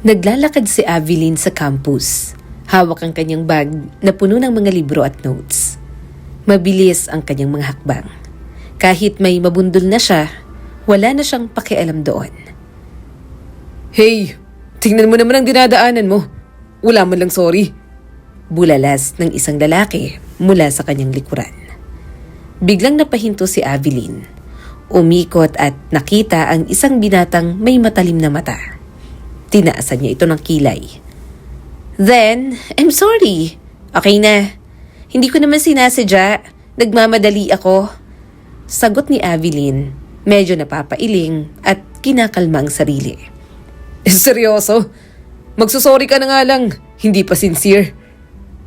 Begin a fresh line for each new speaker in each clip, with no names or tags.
Naglalakad si Aveline sa campus. Hawak ang kanyang bag na puno ng mga libro at notes. Mabilis ang kanyang mga hakbang. Kahit may mabundol na siya, wala na siyang pakialam doon.
Hey, tingnan mo naman ang dinadaanan mo. Wala man lang sorry.
Bulalas ng isang lalaki mula sa kanyang likuran. Biglang napahinto si Aveline. Umikot at nakita ang isang binatang may matalim na mata. Tinaasan niya ito ng kilay. Then, I'm sorry. Okay na. Hindi ko naman sinasadya. Nagmamadali ako. Sagot ni Aveline, medyo napapailing at kinakalma ang sarili.
Seryoso? Magsusorry ka na nga lang. Hindi pa sincere.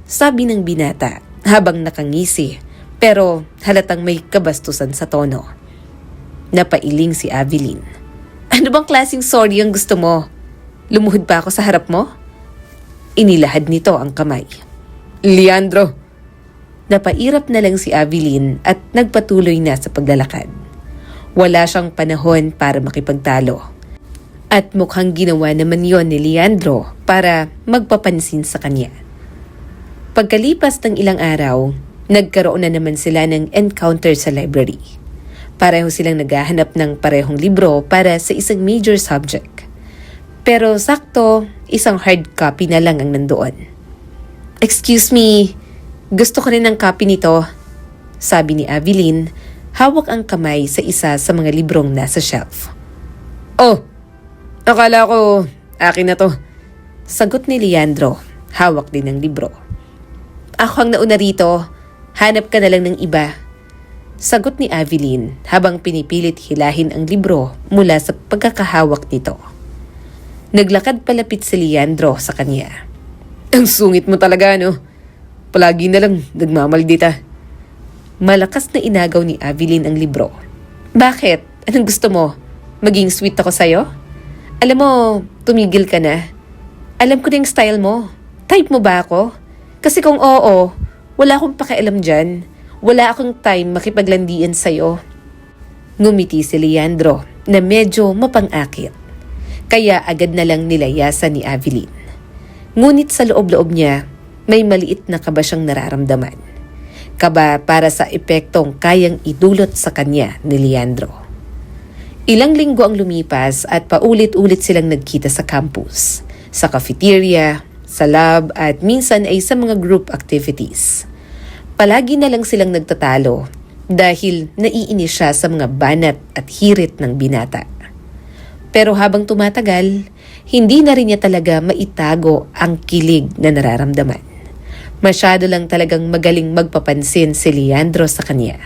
Sabi ng binata habang nakangisi pero halatang may kabastusan sa tono. Napailing si Aveline. Ano bang klaseng sorry ang gusto mo? Lumuhod pa ako sa harap mo? Inilahad nito ang kamay.
Leandro.
Napairap na lang si Aveline at nagpatuloy na sa paglalakad. Wala siyang panahon para makipagtalo. At mukhang ginawa naman yon ni Leandro para magpapansin sa kanya. Pagkalipas ng ilang araw, nagkaroon na naman sila ng encounter sa library. Pareho silang naghahanap ng parehong libro para sa isang major subject. Pero sakto, isang hard copy na lang ang nandoon. Excuse me, gusto ko rin ng copy nito, sabi ni Aveline, hawak ang kamay sa isa sa mga librong nasa shelf.
Oh, akala ko akin na to.
Sagot ni Leandro, hawak din ng libro. Ako ang nauna rito, hanap ka na lang ng iba. Sagot ni Aveline habang pinipilit hilahin ang libro mula sa pagkakahawak nito. Naglakad palapit si Leandro sa kanya.
Ang sungit mo talaga, no? Palagi na lang nagmamaldita.
Malakas na inagaw ni Aveline ang libro. Bakit? Anong gusto mo? Maging sweet ako sa'yo? Alam mo, tumigil ka na. Alam ko na yung style mo. Type mo ba ako? Kasi kung oo, wala akong pakialam dyan. Wala akong time makipaglandian sa'yo. Ngumiti si Leandro na medyo mapang-akit. Kaya agad na lang nilayasan ni Aveline. Ngunit sa loob-loob niya, may maliit na kaba siyang nararamdaman. Kaba para sa epektong kayang idulot sa kanya ni Leandro. Ilang linggo ang lumipas at paulit-ulit silang nagkita sa campus, sa cafeteria, sa lab at minsan ay sa mga group activities. Palagi na lang silang nagtatalo dahil naiinis siya sa mga banat at hirit ng binata. Pero habang tumatagal, hindi na rin niya talaga maitago ang kilig na nararamdaman. Masyado lang talagang magaling magpapansin si Leandro sa kanya.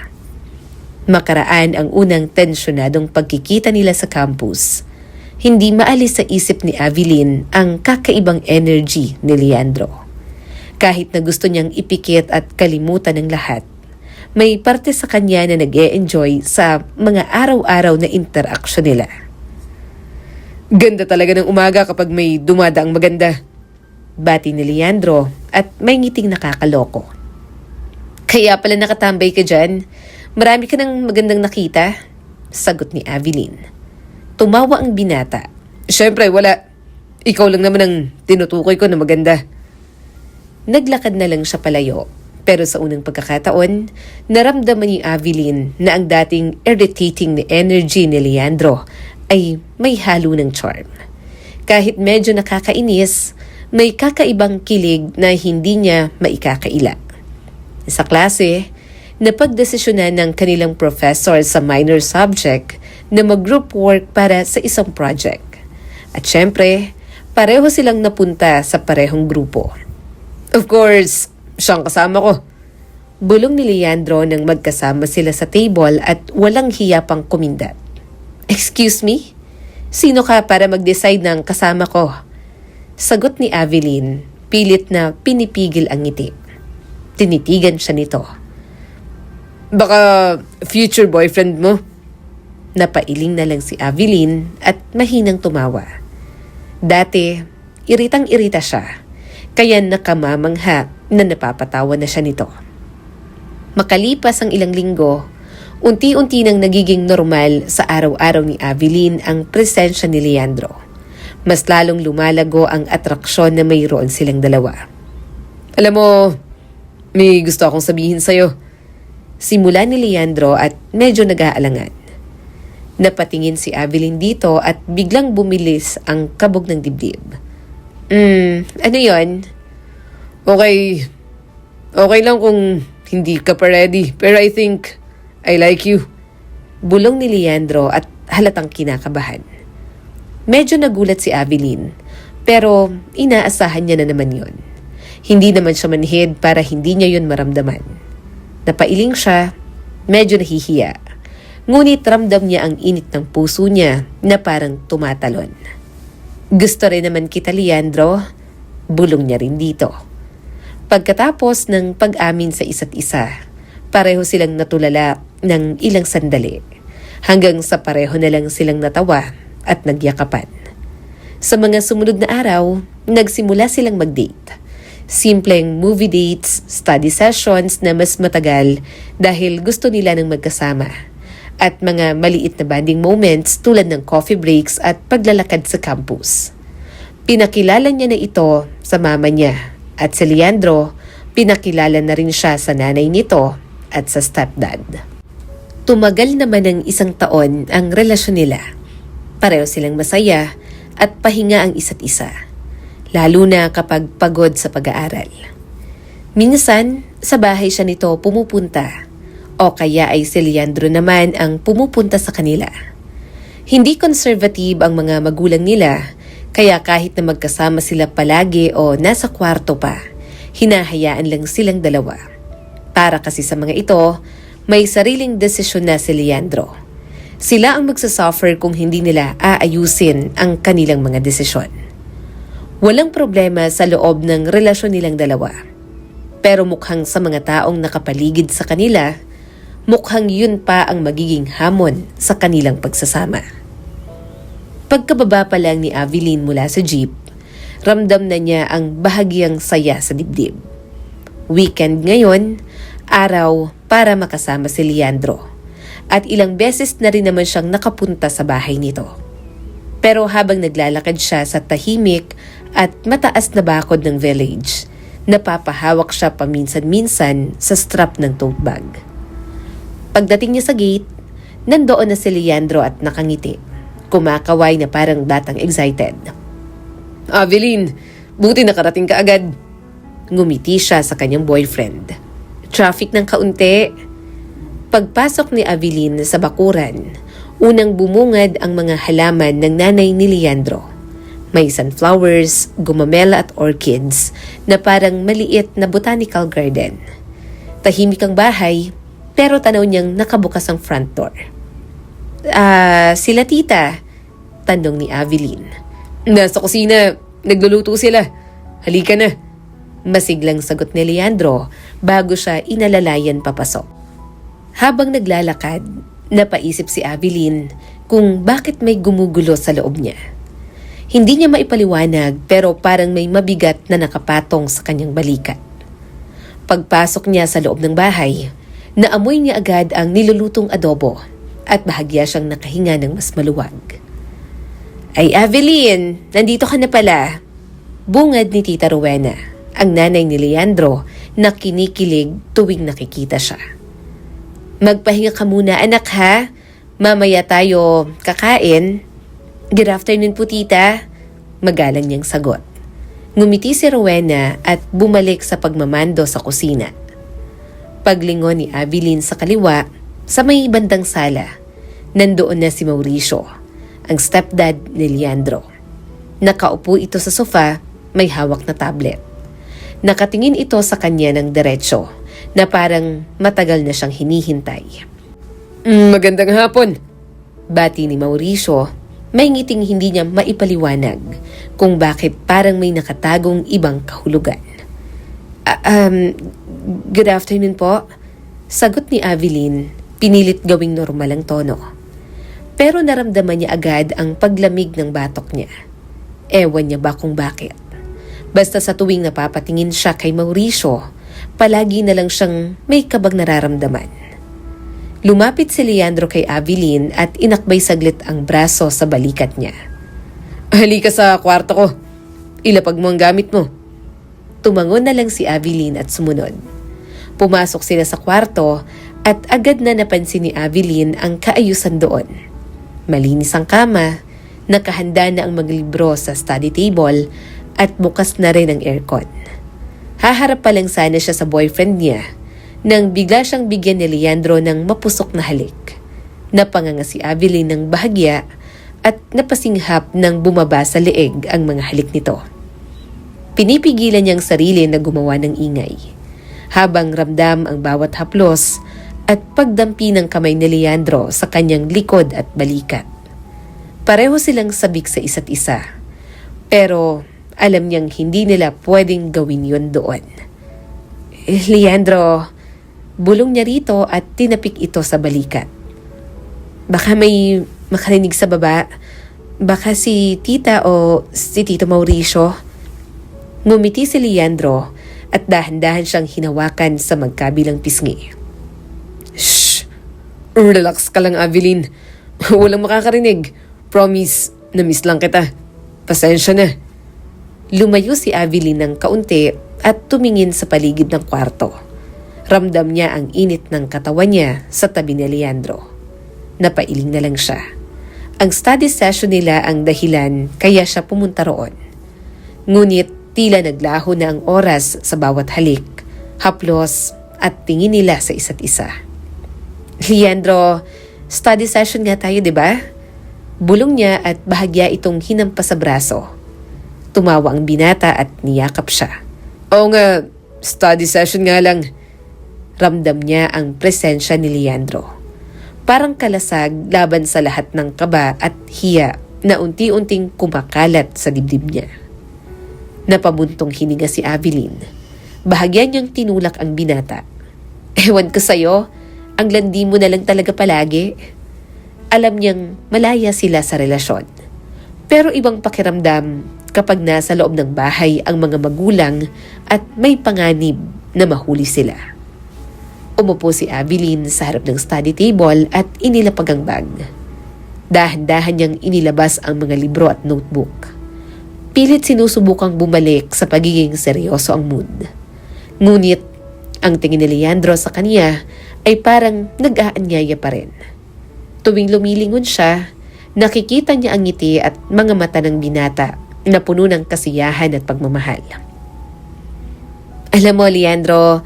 Makaraan ang unang tensyonadong pagkikita nila sa campus. Hindi maalis sa isip ni Aveline ang kakaibang energy ni Leandro. Kahit na gusto niyang ipikit at kalimutan ng lahat, may parte sa kanya na nag-e-enjoy sa mga araw-araw na interaksyon nila.
Ganda talaga ng umaga kapag may dumadaang maganda.
Bati ni Leandro at may ngiting nakakaloko. Kaya pala nakatambay ka dyan. Marami ka ng magandang nakita, sagot ni Aveline. Tumawa ang binata.
Siyempre, wala. Ikaw lang naman ang tinutukoy ko na maganda.
Naglakad na lang siya palayo. Pero sa unang pagkakataon, naramdaman ni Aveline na ang dating irritating na energy ni Leandro ay may halo ng charm. Kahit medyo nakakainis, may kakaibang kilig na hindi niya maikakaila. Sa klase, napagdesisyonan ng kanilang professor sa minor subject na mag-group work para sa isang project. At syempre, pareho silang napunta sa parehong grupo.
Of course, siyang kasama ko.
Bulong ni Leandro nang magkasama sila sa table at walang hiya pang kumindat. Excuse me? Sino ka para mag-decide ng kasama ko? Sagot ni Aveline, pilit na pinipigil ang ngiti. Tinitigan siya nito.
Baka future boyfriend mo?
Napailing na lang si Aveline at mahinang tumawa. Dati, iritang-irita siya, kaya nakamamangha na napapatawa na siya nito. Makalipas ang ilang linggo, unti-unti nang nagiging normal sa araw-araw ni Aveline ang presensya ni Leandro. Mas lalong lumalago ang atraksyon na mayroon silang dalawa.
Alam mo, may gusto akong sabihin sa'yo.
Simula ni Leandro at medyo nag-aalangan. Napatingin si Avelin dito at biglang bumilis ang kabog ng dibdib. Ano yon?
Okay lang kung hindi ka pa ready, pero I think I like you.
Bulong ni Leandro at halatang kinakabahan. Medyo nagulat si Avelin, pero inaasahan niya na naman yon. Hindi naman siya manhid para hindi niya yon maramdaman. Napailing siya, medyo nahihiya. Ngunit ramdam niya ang init ng puso niya na parang tumatalon. Gusto rin naman kita, Leandro. Bulong niya rin dito. Pagkatapos ng pag-amin sa isa't isa, pareho silang natulala ng ilang sandali. Hanggang sa pareho na lang silang natawa at nagyakapan. Sa mga sumunod na araw, nagsimula silang mag-date. Simpleng movie dates, study sessions na mas matagal dahil gusto nila ng magkasama. At mga maliit na bonding moments tulad ng coffee breaks at paglalakad sa campus. Pinakilala niya na ito sa mama niya at si Leandro, pinakilala na rin siya sa nanay nito at sa stepdad. Tumagal naman ng 1 taon ang relasyon nila. Pareho silang masaya at pahinga ang isa't isa. Lalo na kapag pagod sa pag-aaral. Minsan, sa bahay siya nito pumupunta o kaya ay si Leandro naman ang pumupunta sa kanila. Hindi conservative ang mga magulang nila, kaya kahit na magkasama sila palagi o nasa kwarto pa, hinahayaan lang silang dalawa. Para kasi sa mga ito, may sariling desisyon na si Leandro. Sila ang magsasuffer kung hindi nila aayusin ang kanilang mga desisyon. Walang problema sa loob ng relasyon nilang dalawa. Pero mukhang sa mga taong nakapaligid sa kanila, mukhang yun pa ang magiging hamon sa kanilang pagsasama. Pagkababa pa lang ni Avelin mula sa jeep, ramdam na niya ang bahagyang saya sa dibdib. Weekend ngayon, araw para makasama si Leandro. At ilang beses na rin naman siyang nakapunta sa bahay nito. Pero habang naglalakad siya sa tahimik at mataas na bakod ng village, napapahawak siya paminsan-minsan sa strap ng tote bag. Pagdating niya sa gate, nandoon na si Leandro at nakangiti. Kumakaway na parang batang excited.
Avelin, buti nakarating ka agad.
Ngumiti siya sa kanyang boyfriend. Traffic ng kaunti. Pagpasok ni Avelin sa bakuran, unang bumungad ang mga halaman ng nanay ni Leandro. May sunflowers, gumamela at orchids na parang maliit na botanical garden. Tahimik ang bahay, pero tanaw niyang nakabukas ang front door. Sila tita? Tanong ni Avelin.
Nasa kusina, nagluluto sila. Halika na.
Masiglang sagot ni Leandro bago siya inalalayan papasok. Habang naglalakad, napaisip si Avelin kung bakit may gumugulo sa loob niya. Hindi niya maipaliwanag pero parang may mabigat na nakapatong sa kanyang balikat. Pagpasok niya sa loob ng bahay, naamoy niya agad ang nilulutong adobo at bahagya siyang nakahinga ng mas maluwag. Ay Avelin, nandito ka na pala. Bungad ni Tita Rowena, ang nanay ni Leandro na kinikilig tuwing nakikita siya. Magpahinga ka muna anak ha, mamaya tayo kakain. Good afternoon po tita, magalang niyang sagot. Ngumiti si Rowena at bumalik sa pagmamando sa kusina. Paglingon ni Avelin sa kaliwa, sa may bandang sala, nandoon na si Mauricio, ang stepdad ni Leandro. Nakaupo ito sa sofa, may hawak na tablet. Nakatingin ito sa kanya ng diretsyo, na parang matagal na siyang hinihintay.
Magandang hapon.
Bati ni Mauricio, may ngiting hindi niya maipaliwanag kung bakit parang may nakatagong ibang kahulugan. Good afternoon po. Sagot ni Avelin, pinilit gawing normal ang tono. Pero naramdaman niya agad ang paglamig ng batok niya. Ewan niya ba kung bakit. Basta sa tuwing napapatingin siya kay Mauricio, palagi na lang siyang may kabag nararamdaman. Lumapit si Leandro kay Avelin at inakbay saglit ang braso sa balikat niya.
Halika sa kwarto ko. Ilapag mo ang gamit mo.
Tumangon na lang si Avilin at sumunod. Pumasok sila sa kwarto at agad na napansin ni Avilin ang kaayusan doon. Malinis ang kama, nakahanda na ang mga libro sa study table at bukas na rin ang aircon. Haharap pa lang sana siya sa boyfriend niya nang bigla siyang bigyan ni Leandro ng mapusok na halik. Napanganga si Avilin ng bahagya at napasinghap nang bumaba sa leeg ang mga halik nito. Pinipigilan niyang sarili na gumawa ng ingay, habang ramdam ang bawat haplos at pagdampi ng kamay ni Leandro sa kanyang likod at balikat. Pareho silang sabik sa isa't isa, pero alam niyang hindi nila pwedeng gawin yun doon. Leandro, bulong niya rito at tinapik ito sa balikat. Baka may makarinig sa baba. Baka si tita o si Tito Mauricio. Ngumiti si Leandro at dahan-dahan siyang hinawakan sa magkabilang pisngi.
Shh! Relax ka lang, Avilin. Walang makakarinig. Promise, na-miss lang kita. Pasensya na.
Lumayo si Avilin ng kaunti at tumingin sa paligid ng kwarto. Ramdam niya ang init ng katawan niya sa tabi ni Leandro. Napailing na lang siya. Ang study session nila ang dahilan kaya siya pumunta roon. Ngunit tila naglaho na ang oras sa bawat halik, haplos at tingin nila sa isa't isa. Leandro, study session nga tayo, di ba? Bulong niya at bahagya itong hinampas sa braso. Tumawa ang binata at niyakap siya.
Oo nga, study session nga lang.
Ramdam niya ang presensya ni Leandro. Parang kalasag laban sa lahat ng kaba at hiya na unti-unting kumakalat sa dibdib niya. Napabuntong hininga si Avilin. Bahagya niyang tinulak ang binata. Ewan ko sa'yo, ang landi mo na lang talaga palagi. Alam niyang malaya sila sa relasyon. Pero ibang pakiramdam kapag nasa loob ng bahay ang mga magulang at may panganib na mahuli sila. Umupo si Avilin sa harap ng study table at inilapag ang bag. Dahan-dahan niyang inilabas ang mga libro at notebook. Pilit sinusubukang bumalik sa pagiging seryoso ang mood. Ngunit, ang tingin ni Leandro sa kanya ay parang nag-aanyaya pa rin. Tuwing lumilingon siya, nakikita niya ang ngiti at mga mata ng binata na puno ng kasiyahan at pagmamahal. Alam mo, Leandro,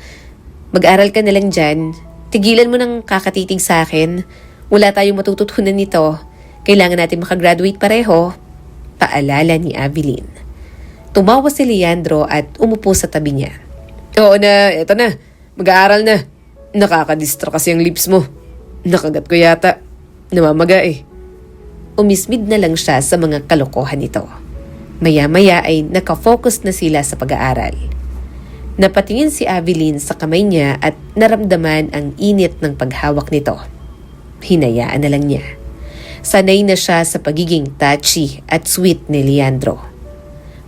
mag-aral ka na lang dyan. Tigilan mo ng kakatitig sa akin. Wala tayong matututunan nito. Kailangan natin makagraduate pareho. Paalala ni Avilin. Tumawa si Leandro at umupo sa tabi niya.
Oo na, eto na. Mag-aaral na. Nakakadistra kasi ang lips mo. Nakagat ko yata. Namamaga eh.
Umismid na lang siya sa mga kalokohan nito. Maya-maya ay nakafocus na sila sa pag-aaral. Napatingin si Avilin sa kamay niya at naramdaman ang init ng paghawak nito. Hinayaan na lang niya. Sanay na siya sa pagiging touchy at sweet ni Leandro.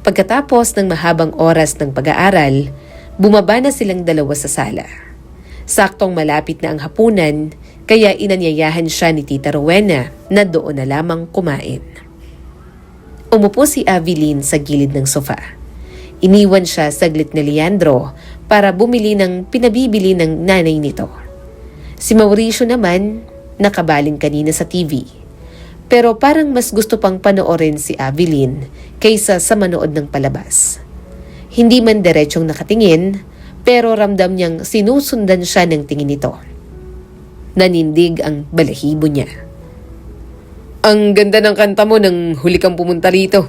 Pagkatapos ng mahabang oras ng pag-aaral, bumaba na silang dalawa sa sala. Saktong malapit na ang hapunan, kaya inanyayahan siya ni Tita Rowena na doon na lamang kumain. Umupo si Avilin sa gilid ng sofa. Iniwan siya saglit ni Leandro para bumili ng pinabibili ng nanay nito. Si Mauricio naman, nakabaling kanina sa TV. Pero parang mas gusto pang panoorin si Avilin kaysa sa manood ng palabas. Hindi man diretsong nakatingin, pero ramdam niyang sinusundan siya ng tingin nito. Nanindig ang balahibo niya.
Ang ganda ng kanta mo nang huli kang pumunta rito,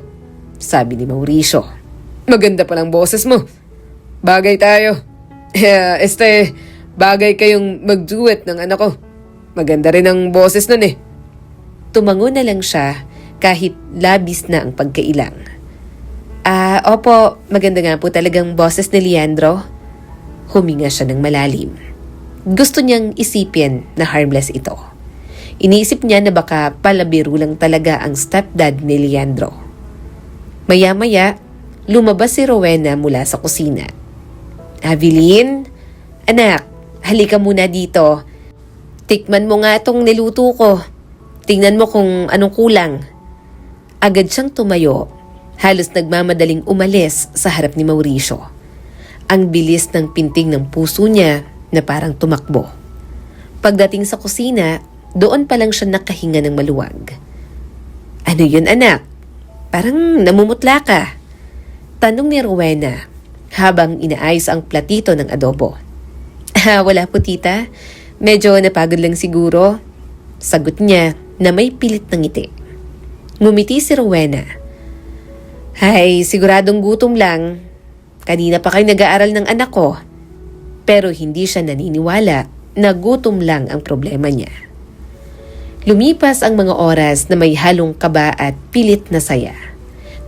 sabi ni Mauricio.
Maganda pa ng boses mo. Bagay tayo. Bagay kayong mag-duet ng anak ko. Maganda rin ang boses nun eh.
Tumango na lang siya kahit labis na ang pagkailang. Opo, maganda nga po talagang boses ni Leandro. Huminga siya ng malalim. Gusto niyang isipin na harmless ito. Iniisip niya na baka palabiro lang talaga ang stepdad ni Leandro. Maya-maya, lumabas si Rowena mula sa kusina. Avilin, anak, halika muna dito. Tikman mo nga itong niluto ko. Tingnan mo kung anong kulang. Agad siyang tumayo, halos nagmamadaling umalis sa harap ni Mauricio. Ang bilis ng pintig ng puso niya na parang tumakbo. Pagdating sa kusina, doon pa lang siya nakahinga ng maluwag. "Ano yun, anak? Parang namumutla ka." Tanong ni Rowena habang inaayos ang platito ng adobo. Wala po, tita. Medyo napagod lang siguro." Sagot niya na may pilit ng ngiti. Ngumiti si Rowena. "Hay, siguradong gutom lang. Kanina pa kayo nag-aaral ng anak ko." Pero hindi siya naniniwala na gutom lang ang problema niya. Lumipas ang mga oras na may halong kaba at pilit na saya.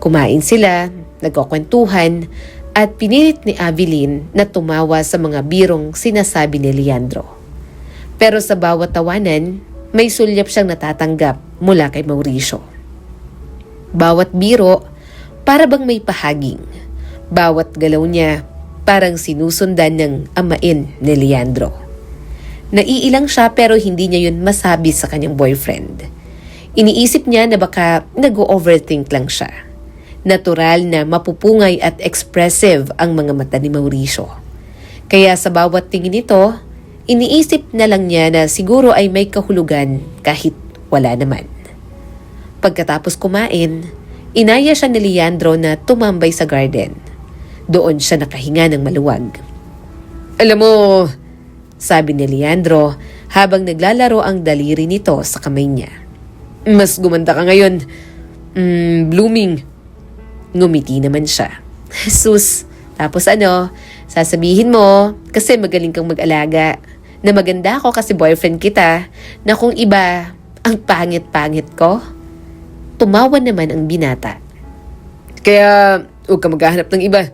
Kumain sila, nagkukwentuhan, at pinilit ni Avilin na tumawa sa mga birong sinasabi ni Leandro. Pero sa bawat tawanan, may sulyap siyang natatanggap mula kay Mauricio. Bawat biro, para bang may pahaging. Bawat galaw niya, parang sinusundan ng amain ni Leandro. Naiilang siya pero hindi niya yun masabi sa kanyang boyfriend. Iniisip niya na baka nag-overthink lang siya. Natural na mapupungay at expressive ang mga mata ni Mauricio. Kaya sa bawat tingin nito, iniisip na lang niya na siguro ay may kahulugan kahit wala naman. Pagkatapos kumain, inaya siya ni Leandro na tumambay sa garden. Doon siya nakahinga ng maluwag.
Alam mo,
Sabi ni Leandro habang naglalaro ang daliri nito sa kamay niya.
mas gumanda ka ngayon. Blooming.
Ngumiti naman siya. Sus, tapos ano, sasabihin mo kasi magaling kang mag-alaga. Na maganda ako kasi boyfriend kita. Na kung iba, ang pangit-pangit ko. Tumawa naman ang binata.
Kaya huwag ka maghahanap ng iba.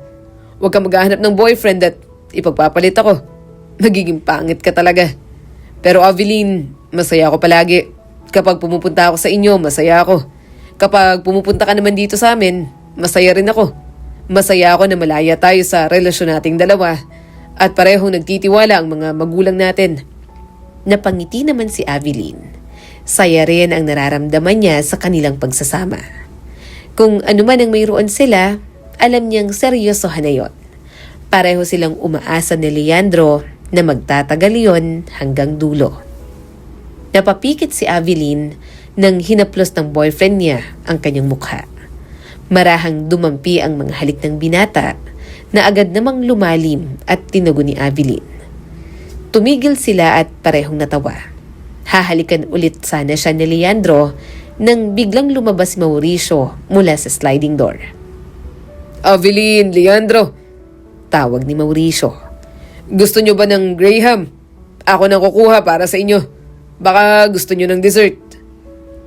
Huwag ka maghahanap ng boyfriend at ipagpapalit ako. Magiging pangit ka talaga. Pero Avilin, masaya ako palagi. Kapag pumupunta ako sa inyo, masaya ako. Kapag pumupunta ka naman dito sa amin, masaya rin ako. Masaya ako na malaya tayo sa relasyon nating dalawa at parehong nagtitiwala ang mga magulang natin.
Napangiti naman si Avilin. Saya rin ang nararamdaman niya sa kanilang pagsasama. Kung ano man ang mayroon sila, alam niyang seryosohan na yon. Pareho silang umaasa ni Leandro na magtatagal yon hanggang dulo. Napapikit si Avilin nang hinaplos ng boyfriend niya ang kanyang mukha. Marahang dumampi ang mga halik ng binata na agad namang lumalim at tinugo ni Avilin. Tumigil sila at parehong natawa. Hahalikan ulit sana siya ni Leandro nang biglang lumabas si Mauricio mula sa sliding door.
Avilin, Leandro,
Tawag ni Mauricio.
gusto nyo ba ng Graham? Ako nang kukuha para sa inyo. Baka gusto nyo ng dessert.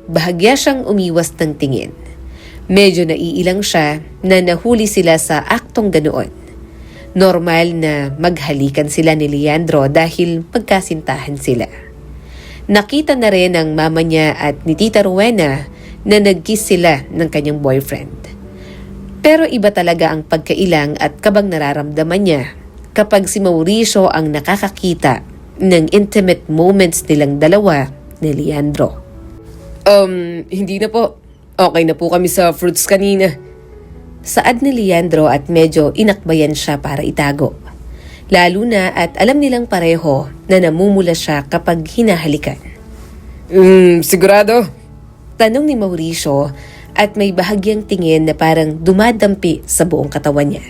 Bahagya siyang umiwas ng tingin. Medyo naiilang siya na nahuli sila sa aktong ganoon. Normal na maghalikan sila ni Leandro dahil magkasintahan sila. Nakita na rin ng mama niya at ni Tita Rowena na nag-kiss sila ng kanyang boyfriend. Pero iba talaga ang pagkailang at kabang nararamdaman niya kapag si Mauricio ang nakakakita ng intimate moments nilang dalawa ni Leandro.
Hindi na po. Okay na po kami sa fruits kanina.
Saad ni Leandro at medyo inakbayan siya para itago. Lalo na at alam nilang pareho na namumula siya kapag hinahalikan.
Sigurado?
Tanong ni Mauricio at may bahagyang tingin na parang dumadampi sa buong katawan niya.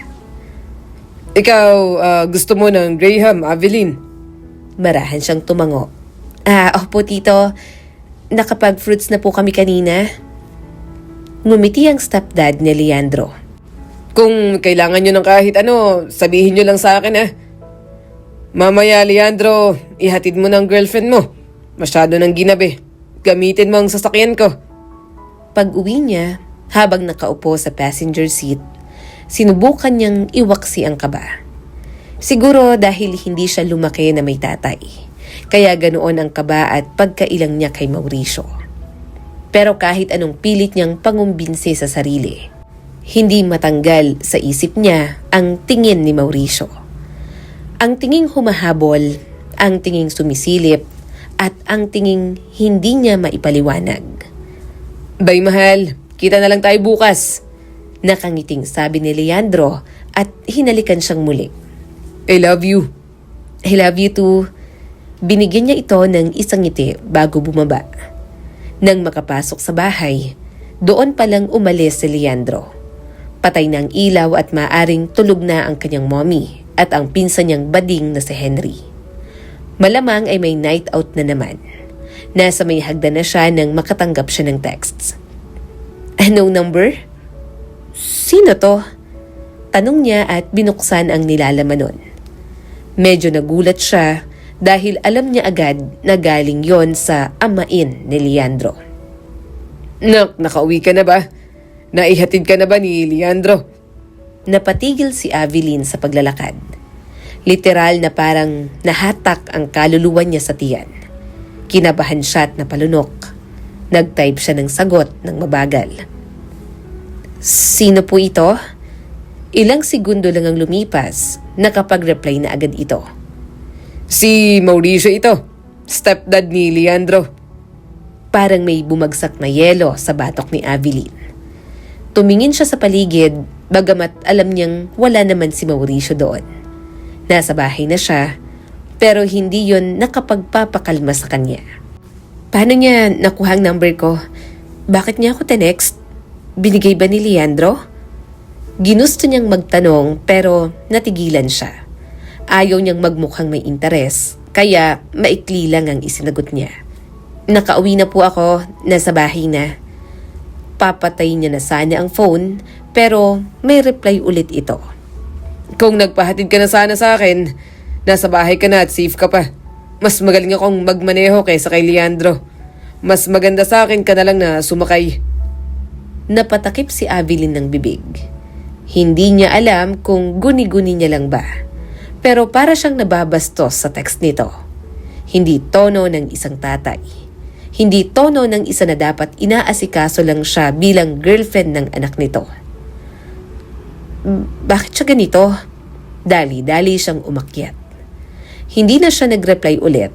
Ikaw, gusto mo ng Graham, Avilin?
Marahan siyang tumango. Opo tito, nakapag-fruits na po kami kanina. Ngumiti ang stepdad ni Leandro.
Kung kailangan nyo ng kahit ano, sabihin nyo lang sa akin Mamaya, Leandro, ihatid mo ng girlfriend mo. Masyado nang ginabi. Gamitin mo ang sasakyan ko.
Pag-uwi niya, habang nakaupo sa passenger seat, sinubukan niyang iwaksi ang kaba. Siguro dahil hindi siya lumaki na may tatay. Kaya ganoon ang kaba at pagkailang niya kay Mauricio. Pero kahit anong pilit niyang pangumbinsi sa sarili, hindi matanggal sa isip niya ang tingin ni Mauricio. Ang tinging humahabol, ang tinging sumisilip, at ang tinging hindi niya maipaliwanag.
Bay mahal, Kita na lang tayo bukas.
Nakangiting sabi ni Leandro at hinalikan siyang muli.
I love you.
I love you too. Binigyan niya ito ng isang ngiti bago bumaba. Nang makapasok sa bahay, doon palang umalis si Leandro. Patay na ang ilaw at maaring tulog na ang kanyang mommy at ang pinsan niyang bading na si Henry. Malamang ay may night out na naman. Nasa may hagdan na siya nang makatanggap siya ng texts. Anong number? Sino to? Tanong niya at binuksan ang nilalaman nun. Medyo nagulat siya dahil alam niya agad na galing yon sa amain ni Leandro.
Nakauwi ka na ba? Naihatid ka na ba ni Leandro?
Napatigil si Avilin sa paglalakad. Literal na parang nahatak ang kaluluwa niya sa tiyan. Kinabahan siya at napalunok. Nag-type siya ng sagot ng mabagal. Sino po ito? Ilang segundo lang ang lumipas, nakapag-reply na agad ito.
Si Mauricio ito. Stepdad ni Leandro.
Parang may bumagsak na yelo sa batok ni Avilin. Tumingin siya sa paligid, bagamat alam niyang wala naman si Mauricio doon. Nasa bahay na siya, pero hindi yon nakapagpapakalma sa kanya. Paano niya nakuha ang number ko? Bakit niya ako tenext? Binigay ba ni Leandro? Ginusto niyang magtanong pero natigilan siya. Ayaw niyang magmukhang may interes, kaya maikli lang ang isinagot niya. Nakauwi na po ako, nasa bahay na. Papatay niya na sana ang phone, pero may reply ulit ito.
Kung nagpahatid ka na sana sa akin, nasa bahay ka na at safe ka pa. Mas magaling akong magmaneho kaysa kay Leandro. Mas maganda sa akin ka na lang na sumakay.
Napatakip si Avilin ng bibig. Hindi niya alam kung guni-guni niya lang ba. Pero para siyang nababastos sa text nito. Hindi tono ng isang tatay. Hindi tono ng isa na dapat inaasikaso lang siya bilang girlfriend ng anak nito. Bakit siya ganito? Dali-dali siyang umakyat. Hindi na siya nag-reply ulit.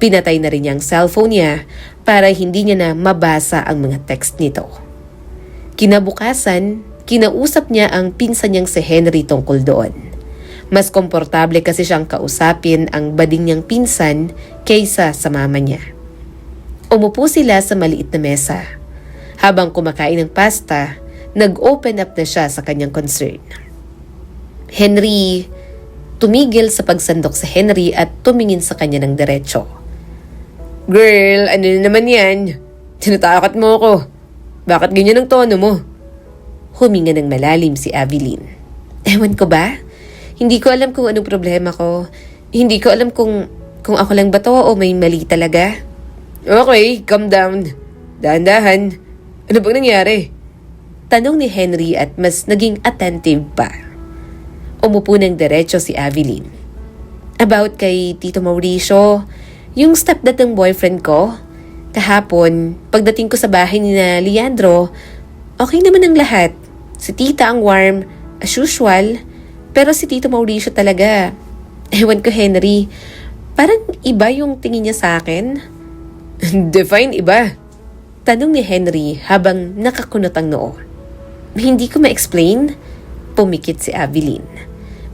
Pinatay na rin niya ang cellphone niya para hindi niya na mabasa ang mga text nito. Kinabukasan, kinausap niya ang pinsan niyang si Henry tungkol doon. Mas komportable kasi siyang kausapin ang bading niyang pinsan kaysa sa mama niya. Umupo sila sa maliit na mesa. Habang kumakain ng pasta, nag-open up na siya sa kanyang concern. Henry, tumigil sa pagsandok sa Henry at tumingin sa kanya ng diretso.
Girl, ano na naman yan? Tinatakot mo ako. Bakit ganyan ang tono mo?
Huminga ng malalim si Avilin. Ewan ko ba? Hindi ko alam kung anong problema ko. Hindi ko alam kung ako lang ba to o may mali talaga.
Okay, calm down. Dahan-dahan. Ano bang nangyari?
Tanong ni Henry at mas naging attentive pa. Umupo ng diretso si Avilin. About kay Tito Mauricio, yung stepdad ng boyfriend ko. Kahapon, pagdating ko sa bahay ni na Leandro, okay naman ang lahat. Si tita ang warm, as usual. Pero si Tito Mauricio talaga. Ewan ko, Henry. Parang iba yung tingin niya sa akin.
Define iba.
Tanong ni Henry habang nakakunot ang noo. Hindi ko ma-explain. Pumikit si Avilin.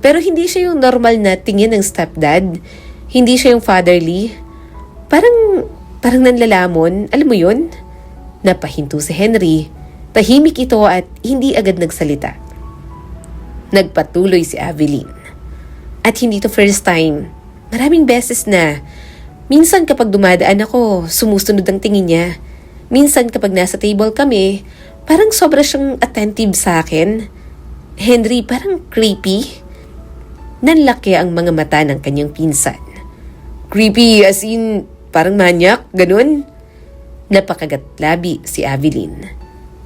Pero hindi siya yung normal na tingin ng stepdad. Hindi siya yung fatherly. Parang nanlalamon. Alam mo yun? Napahinto si Henry. Tahimik ito at hindi agad nagsalita. Nagpatuloy si Avilin. At hindi to first time. Maraming beses na. Minsan kapag dumadaan ako, sumusunod ang tingin niya. Minsan kapag nasa table kami, parang sobra siyang attentive sa akin. Henry, parang creepy. Nanlaki ang mga mata ng kanyang pinsan.
Creepy as in, parang manyak, ganun?
Napakagat-labi si Avilin.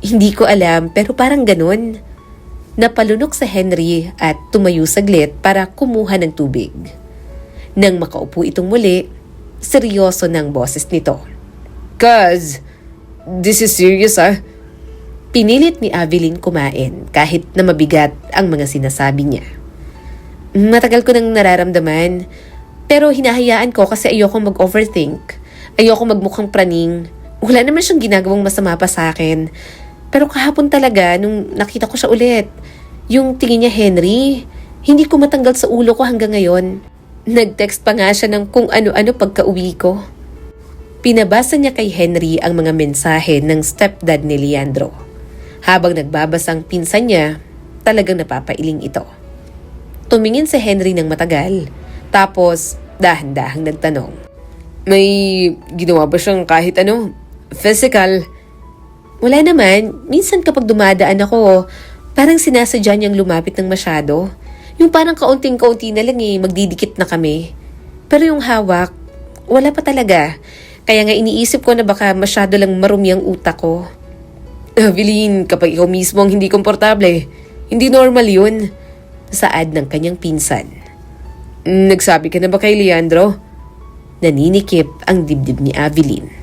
Hindi ko alam pero parang ganun. Napalunok sa Henry at tumayo saglit para kumuha ng tubig. Nang makaupo itong muli, seryoso ng boses nito.
Cuz, this is serious
Pinilit ni Avilin kumain kahit na mabigat ang mga sinasabi niya. Matagal ko nang nararamdaman, pero hinahayaan ko kasi ayokong mag-overthink. Ayokong magmukhang praning. Wala naman siyang ginagawang masama pa sa akin. Pero kahapon talaga, nung nakita ko siya ulit, yung tingin niya, Henry, hindi ko matanggal sa ulo ko hanggang ngayon. Nag-text pa nga siya ng kung ano-ano pagka-uwi ko. Pinabasa niya kay Henry ang mga mensahe ng stepdad ni Leandro. Habang nagbabasang pinsan niya, talagang napapailing ito. Tumingin si Henry ng matagal, tapos dahan-dahang nagtanong.
May ginawa ba siyang kahit ano? Physical?
Wala naman, minsan kapag dumadaan ako, parang sinasadya niyang lumapit ng masyado. Yung parang kaunting-kaunti na lang magdidikit na kami. Pero yung hawak, wala pa talaga. Kaya nga iniisip ko na baka masyado lang marumi ang utak ko.
Evelyn, kapag ikaw mismo ang hindi komportable, hindi normal yun.
Saad ng kanyang pinsan.
Nagsabi ka na ba kay Leandro?
Naninikip ang dibdib ni Aveline.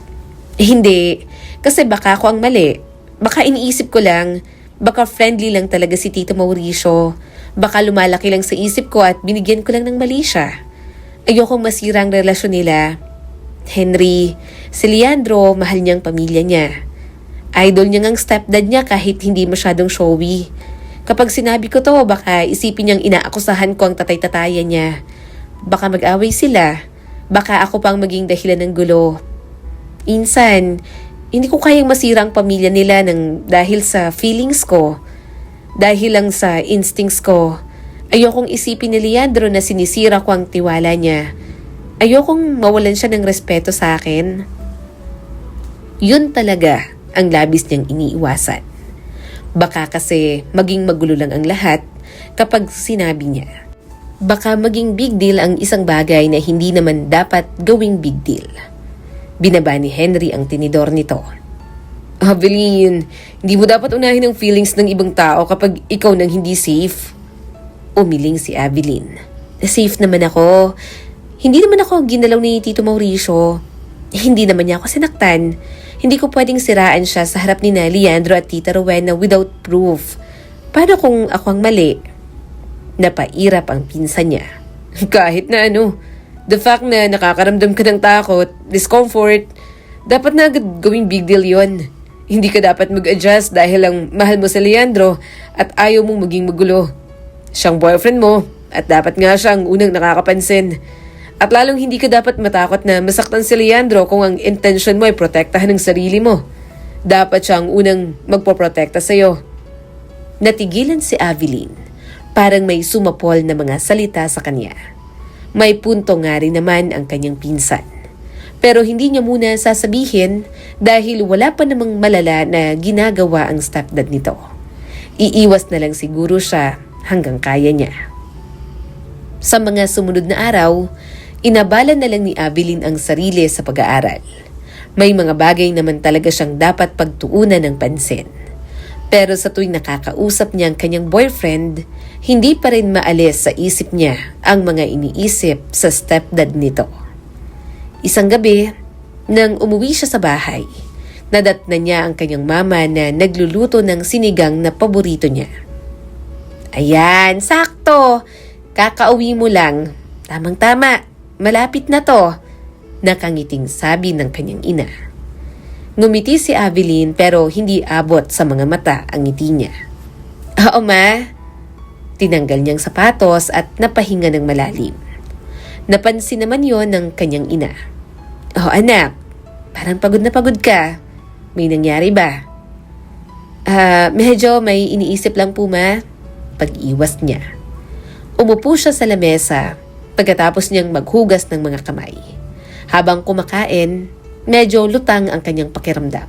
Hindi, kasi baka ako ang mali. Baka iniisip ko lang, baka friendly lang talaga si Tito Mauricio. Baka lumalaki lang sa isip ko at binigyan ko lang ng mali siya. Ayokong masira ang relasyon nila. Henry, si Leandro, mahal niyang pamilya niya. Idol niya ngang stepdad niya kahit hindi masyadong showy. Kapag sinabi ko to, baka isipin niyang inaakusahan ko ang tatay-tatayan niya. Baka mag-away sila. Baka ako pang maging dahilan ng gulo. Insan, hindi ko kayang masira ang pamilya nila dahil sa feelings ko. Dahil lang sa instincts ko. Ayokong isipin ni Leandro na sinisira ko ang tiwala niya. Ayokong mawalan siya ng respeto sa akin. Yun talaga ang labis niyang iniiwasan. Baka kasi maging magulo lang ang lahat kapag sinabi niya. Baka maging big deal ang isang bagay na hindi naman dapat gawing big deal. Binaba ni Henry ang tinidor nito.
Evelyn, hindi mo dapat unahin ang feelings ng ibang tao kapag ikaw nang hindi safe.
Umiling si Aveline. Safe naman ako. Hindi naman ako ginalaw ni Tito Mauricio. Hindi naman niya ako sinaktan. Hindi ko pwedeng siraan siya sa harap ni Leandro at Tita Rowena without proof. Paano kung ako ang mali? Napairap ang pinsan niya.
Kahit na ano, the fact na nakakaramdam ka ng takot, discomfort, dapat na agad gawing big deal yon. Hindi ka dapat mag-adjust dahil lang mahal mo si Leandro at ayaw mong maging magulo. Siyang boyfriend mo at dapat nga siyang unang nakakapansin. At lalong hindi ka dapat matakot na masaktan si Leandro kung ang intention mo ay protektahan ng sarili mo. Dapat siyang unang magpoprotekta sa'yo.
Natigilan si Aveline. Parang may sumapol na mga salita sa kanya. May punto nga rin naman ang kanyang pinsan. Pero hindi niya muna sasabihin dahil wala pa namang malala na ginagawa ang stepdad nito. Iiwas na lang siguro siya hanggang kaya niya. Sa mga sumunod na araw, inabala na lang ni Aveline ang sarili sa pag-aaral. May mga bagay naman talaga siyang dapat pagtuunan ng pansin. Pero sa tuwing nakakausap niya ang kanyang boyfriend, hindi pa rin maalis sa isip niya ang mga iniisip sa stepdad nito. Isang gabi, nang umuwi siya sa bahay, nadatnan niya ang kanyang mama na nagluluto ng sinigang na paborito niya. Ayan, sakto! Kakauwi mo lang. Tamang-tama, malapit na to. Nakangiting sabi ng kanyang ina. Ngumiti si Aveline pero hindi abot sa mga mata ang ngiti niya. Oo ma. Tinanggal niyang sapatos at napahinga ng malalim. Napansin naman yon ng kanyang ina. Oh anak, parang pagod na pagod ka. May nangyari ba? Medyo may iniisip lang po ma. Pag-iwas niya. Umupo siya sa lamesa pagkatapos niyang maghugas ng mga kamay. Habang kumakain, medyo lutang ang kanyang pakiramdam.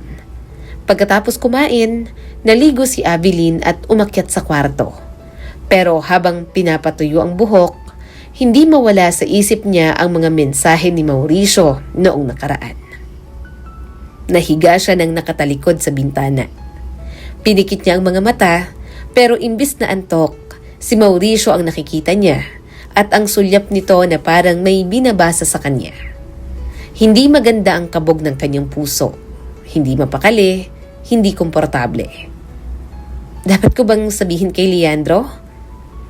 Pagkatapos kumain, naligo si Aveline at umakyat sa kwarto. Pero habang pinapatuyo ang buhok, hindi mawala sa isip niya ang mga mensahe ni Mauricio noong nakaraan. Nahiga siya ng nakatalikod sa bintana. Pinikit niya ang mga mata, pero imbis na antok, si Mauricio ang nakikita niya at ang sulyap nito na parang may binabasa sa kanya. Hindi maganda ang kabog ng kanyang puso. Hindi mapakali, hindi komportable. Dapat ko bang sabihin kay Leandro?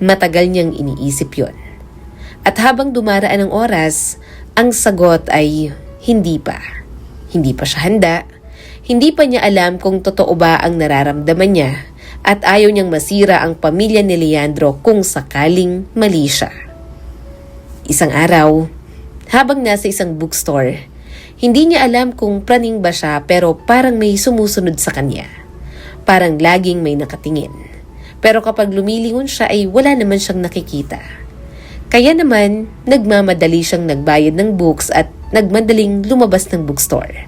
Matagal niyang iniisip yon. At habang dumaraan ang oras, ang sagot ay hindi pa. Hindi pa siya handa, Hindi pa niya alam kung totoo ba ang nararamdaman niya at ayaw niyang masira ang pamilya ni Leandro kung sakaling mali siya. Isang araw, habang nasa isang bookstore, hindi niya alam kung praning ba siya pero parang may sumusunod sa kanya. Parang laging may nakatingin. Pero kapag lumilingon siya ay wala naman siyang nakikita. Kaya naman, nagmamadali siyang nagbayad ng books at nagmadaling lumabas ng bookstore.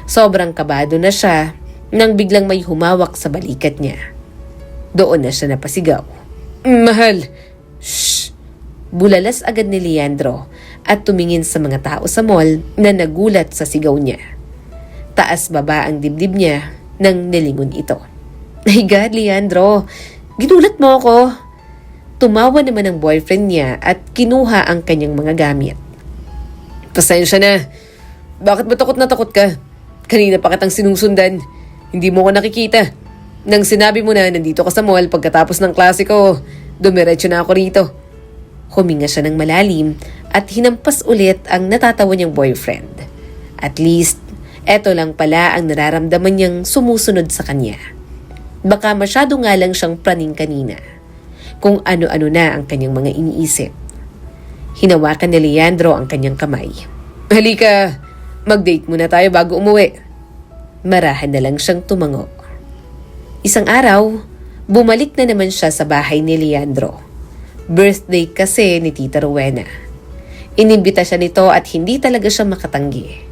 Sobrang kabado na siya nang biglang may humawak sa balikat niya. Doon na siya napasigaw.
Mahal!
Shh! Bulalas agad ni Leandro at tumingin sa mga tao sa mall na nagulat sa sigaw niya. Taas baba ang dibdib niya nang nilingon ito. My God, Leandro! Ginulat mo ako! Tumawa naman ang boyfriend niya at kinuha ang kanyang mga gamit.
Pasensya na. Bakit ba takot na takot ka? Kanina pa kitang sinusundan. Hindi mo ko nakikita. Nang sinabi mo na nandito ka sa mall pagkatapos ng klase ko, dumiretso na ako rito.
Huminga siya ng malalim at hinampas ulit ang natatawa niyang boyfriend. At least, eto lang pala ang nararamdaman niyang sumusunod sa kanya. Baka masyado nga lang siyang praning kanina. Kung ano-ano na ang kanyang mga iniisip. Hinawakan ni Leandro ang kanyang kamay.
Halika, mag-date muna tayo bago umuwi.
Marahan na lang siyang tumango. Isang araw, bumalik na naman siya sa bahay ni Leandro. Birthday kasi ni Tita Rowena. Inimbita siya nito at hindi talaga siya makatanggi.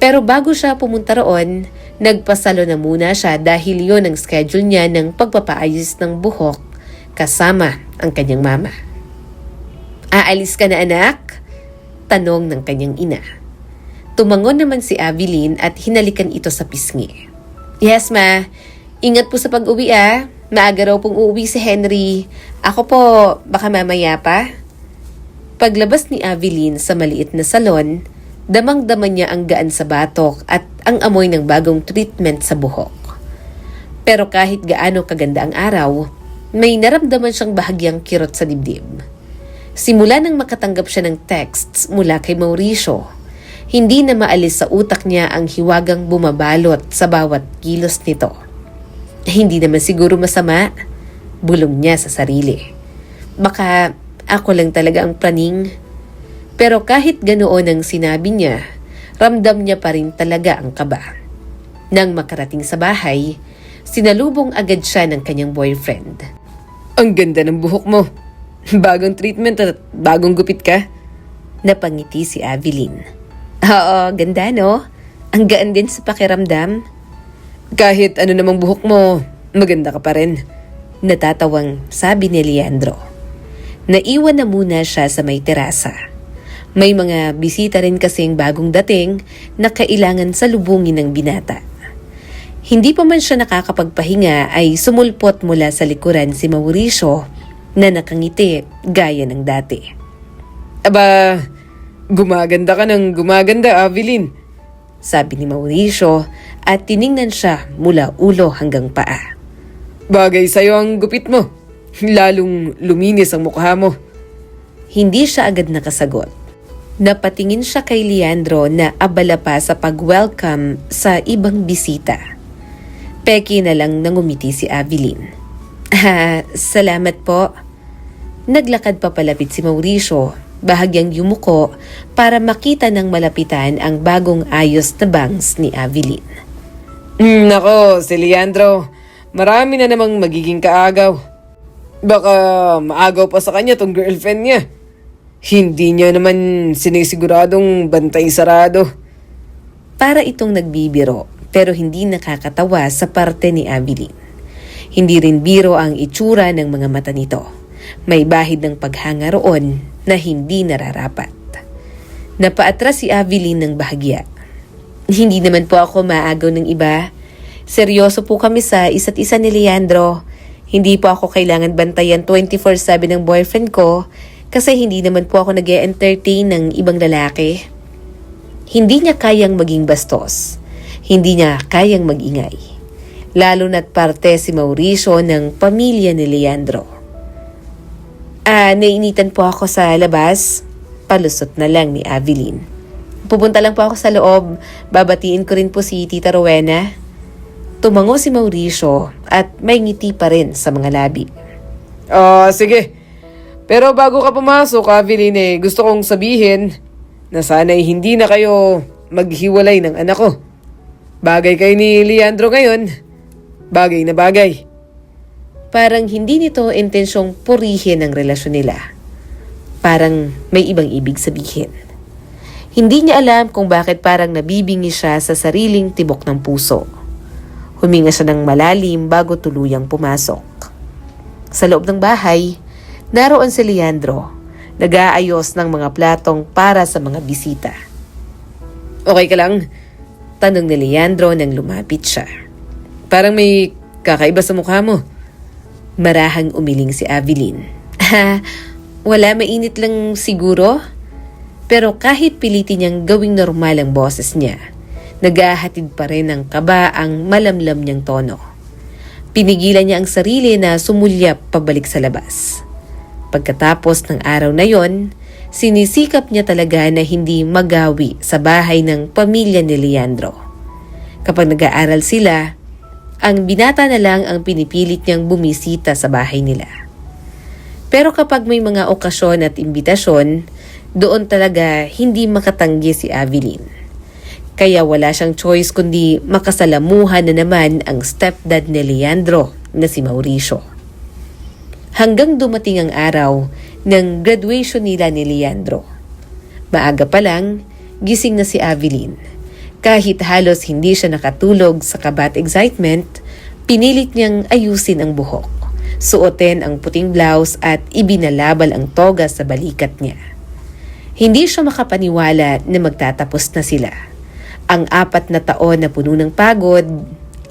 Pero bago siya pumunta roon, nagpasalo na muna siya dahil yon ang schedule niya ng pagpapaayos ng buhok kasama ang kanyang mama. Aalis ka na anak? Tanong ng kanyang ina. Tumangon naman si Avilin at hinalikan ito sa pisngi. Yes ma, ingat po sa pag-uwi ah. Maaga raw pong uuwi si Henry. Ako po, baka mamaya pa. Paglabas ni Avilin sa maliit na salon, damang-daman niya ang gaan sa batok at ang amoy ng bagong treatment sa buhok. Pero kahit gaano kaganda ang araw, may naramdaman siyang bahagyang kirot sa dibdib. Simula nang makatanggap siya ng texts mula kay Mauricio, hindi na maalis sa utak niya ang hiwagang bumabalot sa bawat kilos nito. Hindi naman siguro masama, bulong niya sa sarili. Baka ako lang talaga ang praning. Pero kahit ganoon ang sinabi niya, ramdam niya pa rin talaga ang kaba. Nang makarating sa bahay, sinalubong agad siya ng kanyang boyfriend.
Ang ganda ng buhok mo. Bagong treatment at bagong gupit ka.
Napangiti si Avilin. Oo, ganda no? Ang gaan din sa pakiramdam.
Kahit ano namang buhok mo, maganda ka pa rin.
Natatawang sabi ni Leandro. Naiwan na muna siya sa may terasa. May mga bisita rin kasing bagong dating na kailangan salubungin ng binata. Hindi pa man siya nakakapagpahinga ay sumulpot mula sa likuran si Mauricio na nakangiti gaya ng dati.
Aba, gumaganda ka ng gumaganda, Avilin.
Sabi ni Mauricio at tiningnan siya mula ulo hanggang paa.
Bagay sa'yo ang gupit mo. Lalong luminis ang mukha mo.
Hindi siya agad nakasagot. Napatingin siya kay Leandro na abala pa sa pag-welcome sa ibang bisita. Peki na lang nangumiti si Avilin. Salamat po. Naglakad pa palapit si Mauricio, bahagyang yumuko para makita ng malapitan ang bagong ayos na bangs ni Avilin.
Nako, si Leandro, marami na namang magiging kaagaw. Baka maagaw pa sa kanya tong girlfriend niya. Hindi niya naman sinisiguradong bantay sarado.
Para itong nagbibiro pero hindi nakakatawa sa parte ni Avilin. Hindi rin biro ang itsura ng mga mata nito. May bahid ng paghanga roon na hindi nararapat. Napaatras si Avilin ng bahagya. Hindi naman po ako maagaw ng iba. Seryoso po kami sa isa't isa ni Leandro. Hindi po ako kailangan bantayan 24/7 ng boyfriend ko kasi hindi naman po ako nag-e-entertain ng ibang lalaki. Hindi niya kayang maging bastos. Hindi niya kayang magingay. Lalo na't parte si Mauricio ng pamilya ni Leandro. Nainitan po ako sa labas. Palusot na lang ni Avilin. Pupunta lang po ako sa loob. Babatiin ko rin po si Tita Rowena. Tumango si Mauricio at may ngiti pa rin sa mga labi.
Sige. Pero bago ka pumasok, Aveline, gusto kong sabihin na sana'y hindi na kayo maghiwalay ng anak ko. Bagay kayo ni Leandro ngayon. Bagay na bagay.
Parang hindi nito intensyong purihin ang relasyon nila. Parang may ibang ibig sabihin. Hindi niya alam kung bakit parang nabibingi siya sa sariling tibok ng puso. Huminga siya ng malalim bago tuluyang pumasok. Sa loob ng bahay, naroon si Leandro, nag-aayos ng mga platong para sa mga bisita.
Okay ka lang?
Tanong ni Leandro nang lumapit siya.
Parang may kakaiba sa mukha mo.
Marahang umiling si Aveline. Wala, mainit lang siguro. Pero kahit pilitin niyang gawing normal ang boses niya, naghahatid pa rin ng kaba ang malamlam niyang tono. Pinigilan niya ang sarili na sumulyap pabalik sa labas. Pagkatapos ng araw na yon, sinisikap niya talaga na hindi magawi sa bahay ng pamilya ni Leandro. Kapag nag-aaral sila, ang binata na lang ang pinipilit niyang bumisita sa bahay nila. Pero kapag may mga okasyon at imbitasyon, doon talaga hindi makatanggi si Aveline. Kaya wala siyang choice kundi makasalamuhan na naman ang stepdad ni Leandro na si Mauricio. Hanggang dumating ang araw ng graduation nila ni Leandro. Maaga pa lang, gising na si Aveline. Kahit halos hindi siya nakatulog sa kabat excitement, pinilit niyang ayusin ang buhok, suotin ang puting blouse at ibinalabal ang toga sa balikat niya. Hindi siya makapaniwala na magtatapos na sila. Ang 4 na taon na puno ng pagod,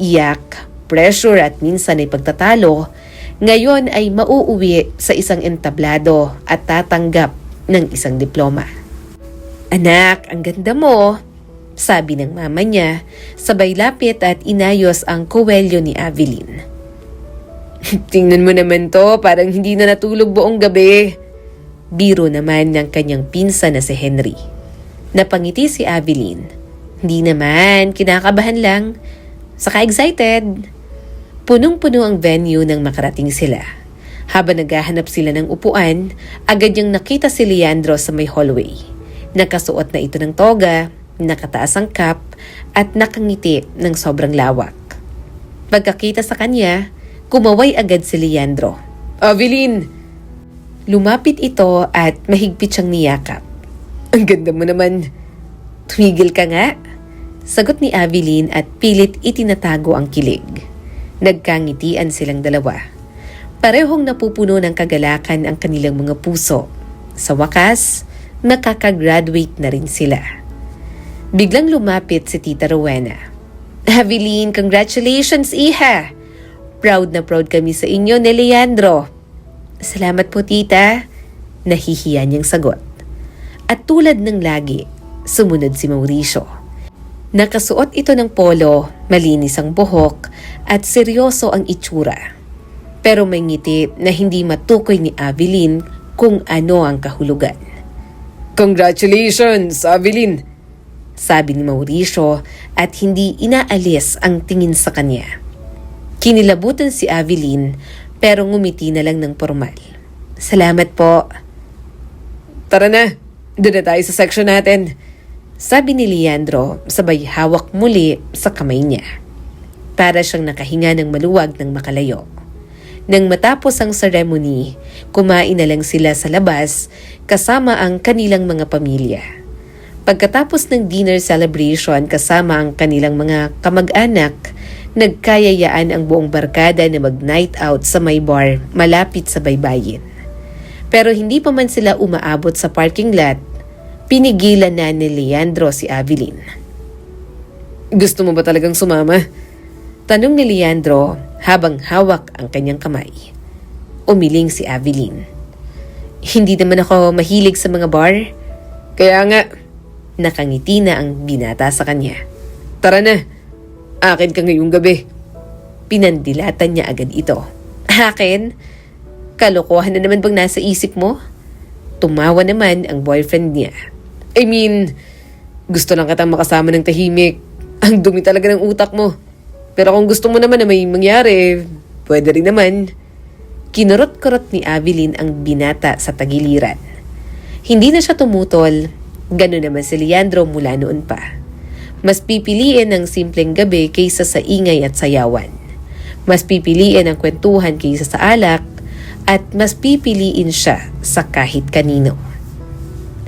iyak, pressure at minsan ay pagtatalo, ngayon ay mauuwi sa isang entablado at tatanggap ng isang diploma. Anak, ang ganda mo, sabi ng mama niya, sabay lapit at inayos ang kuwelyo ni Aveline.
Tingnan mo naman to, parang hindi na natulog buong gabi.
Biro naman ng kanyang pinsan na si Henry. Napangiti si Aveline. Hindi naman, kinakabahan lang. Saka excited. Punong-puno ang venue nang makarating sila. Habang naghahanap sila ng upuan, agad niyang nakita si Leandro sa may hallway. Nakasuot na ito ng toga, nakataas ang cap, at nakangiti ng sobrang lawak. Pagkakita sa kanya, kumaway agad si Leandro.
Aveline!
Lumapit ito at mahigpit siyang niyakap.
Ang ganda mo naman.
Tumigil ka nga. Sagot ni Aveline at pilit itinatago ang kilig. Nagkangitian silang dalawa. Parehong napupuno ng kagalakan ang kanilang mga puso. Sa wakas, nakakagraduate na rin sila. Biglang lumapit si Tita Rowena. Aveline, congratulations, iha! Proud na proud kami sa inyo ni Leandro. Salamat po, tita. Nahihiya niyang sagot. At tulad ng lagi, sumunod si Mauricio. Nakasuot ito ng polo, malinis ang buhok, at seryoso ang itsura. Pero may ngiti na hindi matukoy ni Aveline kung ano ang kahulugan.
Congratulations, Aveline!
Sabi ni Mauricio at hindi inaalis ang tingin sa kanya. Kinilabutan si Aveline pero ngumiti na lang ng formal. Salamat po.
Tara na, doon na tayo sa section natin.
Sabi ni Leandro sabay hawak muli sa kamay niya. Para siyang nakahinga ng maluwag ng makalayo. Nang matapos ang ceremony, kumain na lang sila sa labas kasama ang kanilang mga pamilya. Pagkatapos ng dinner celebration kasama ang kanilang mga kamag-anak, nagkayayaan ang buong barkada na mag-night out sa may bar malapit sa baybayin. Pero hindi pa man sila umaabot sa parking lot, pinigilan na ni Leandro si Aveline.
Gusto mo ba talagang sumama?
Tanong ni Leandro habang hawak ang kanyang kamay. Umiling si Aveline. Hindi naman ako mahilig sa mga bar.
Kaya nga,
nakangiti na ang binata sa kanya.
Tara na, akin ka ngayong gabi.
Pinandilatan niya agad ito. Akin? Kalokohan na naman bang nasa isip mo? Tumawa naman ang boyfriend niya.
I mean, Gusto lang kitang makasama ng tahimik. Ang dumi talaga ng utak mo. Pero kung gusto mo naman na may mangyari, pwede rin naman.
Kinurot-kurot ni Avilin ang binata sa tagiliran. Hindi na siya tumutol, gano'n naman si Leandro mula noon pa. Mas pipiliin ang simpleng gabi kaysa sa ingay at sayawan. Mas pipiliin ang kwentuhan kaysa sa alak, at mas pipiliin siya sa kahit kanino.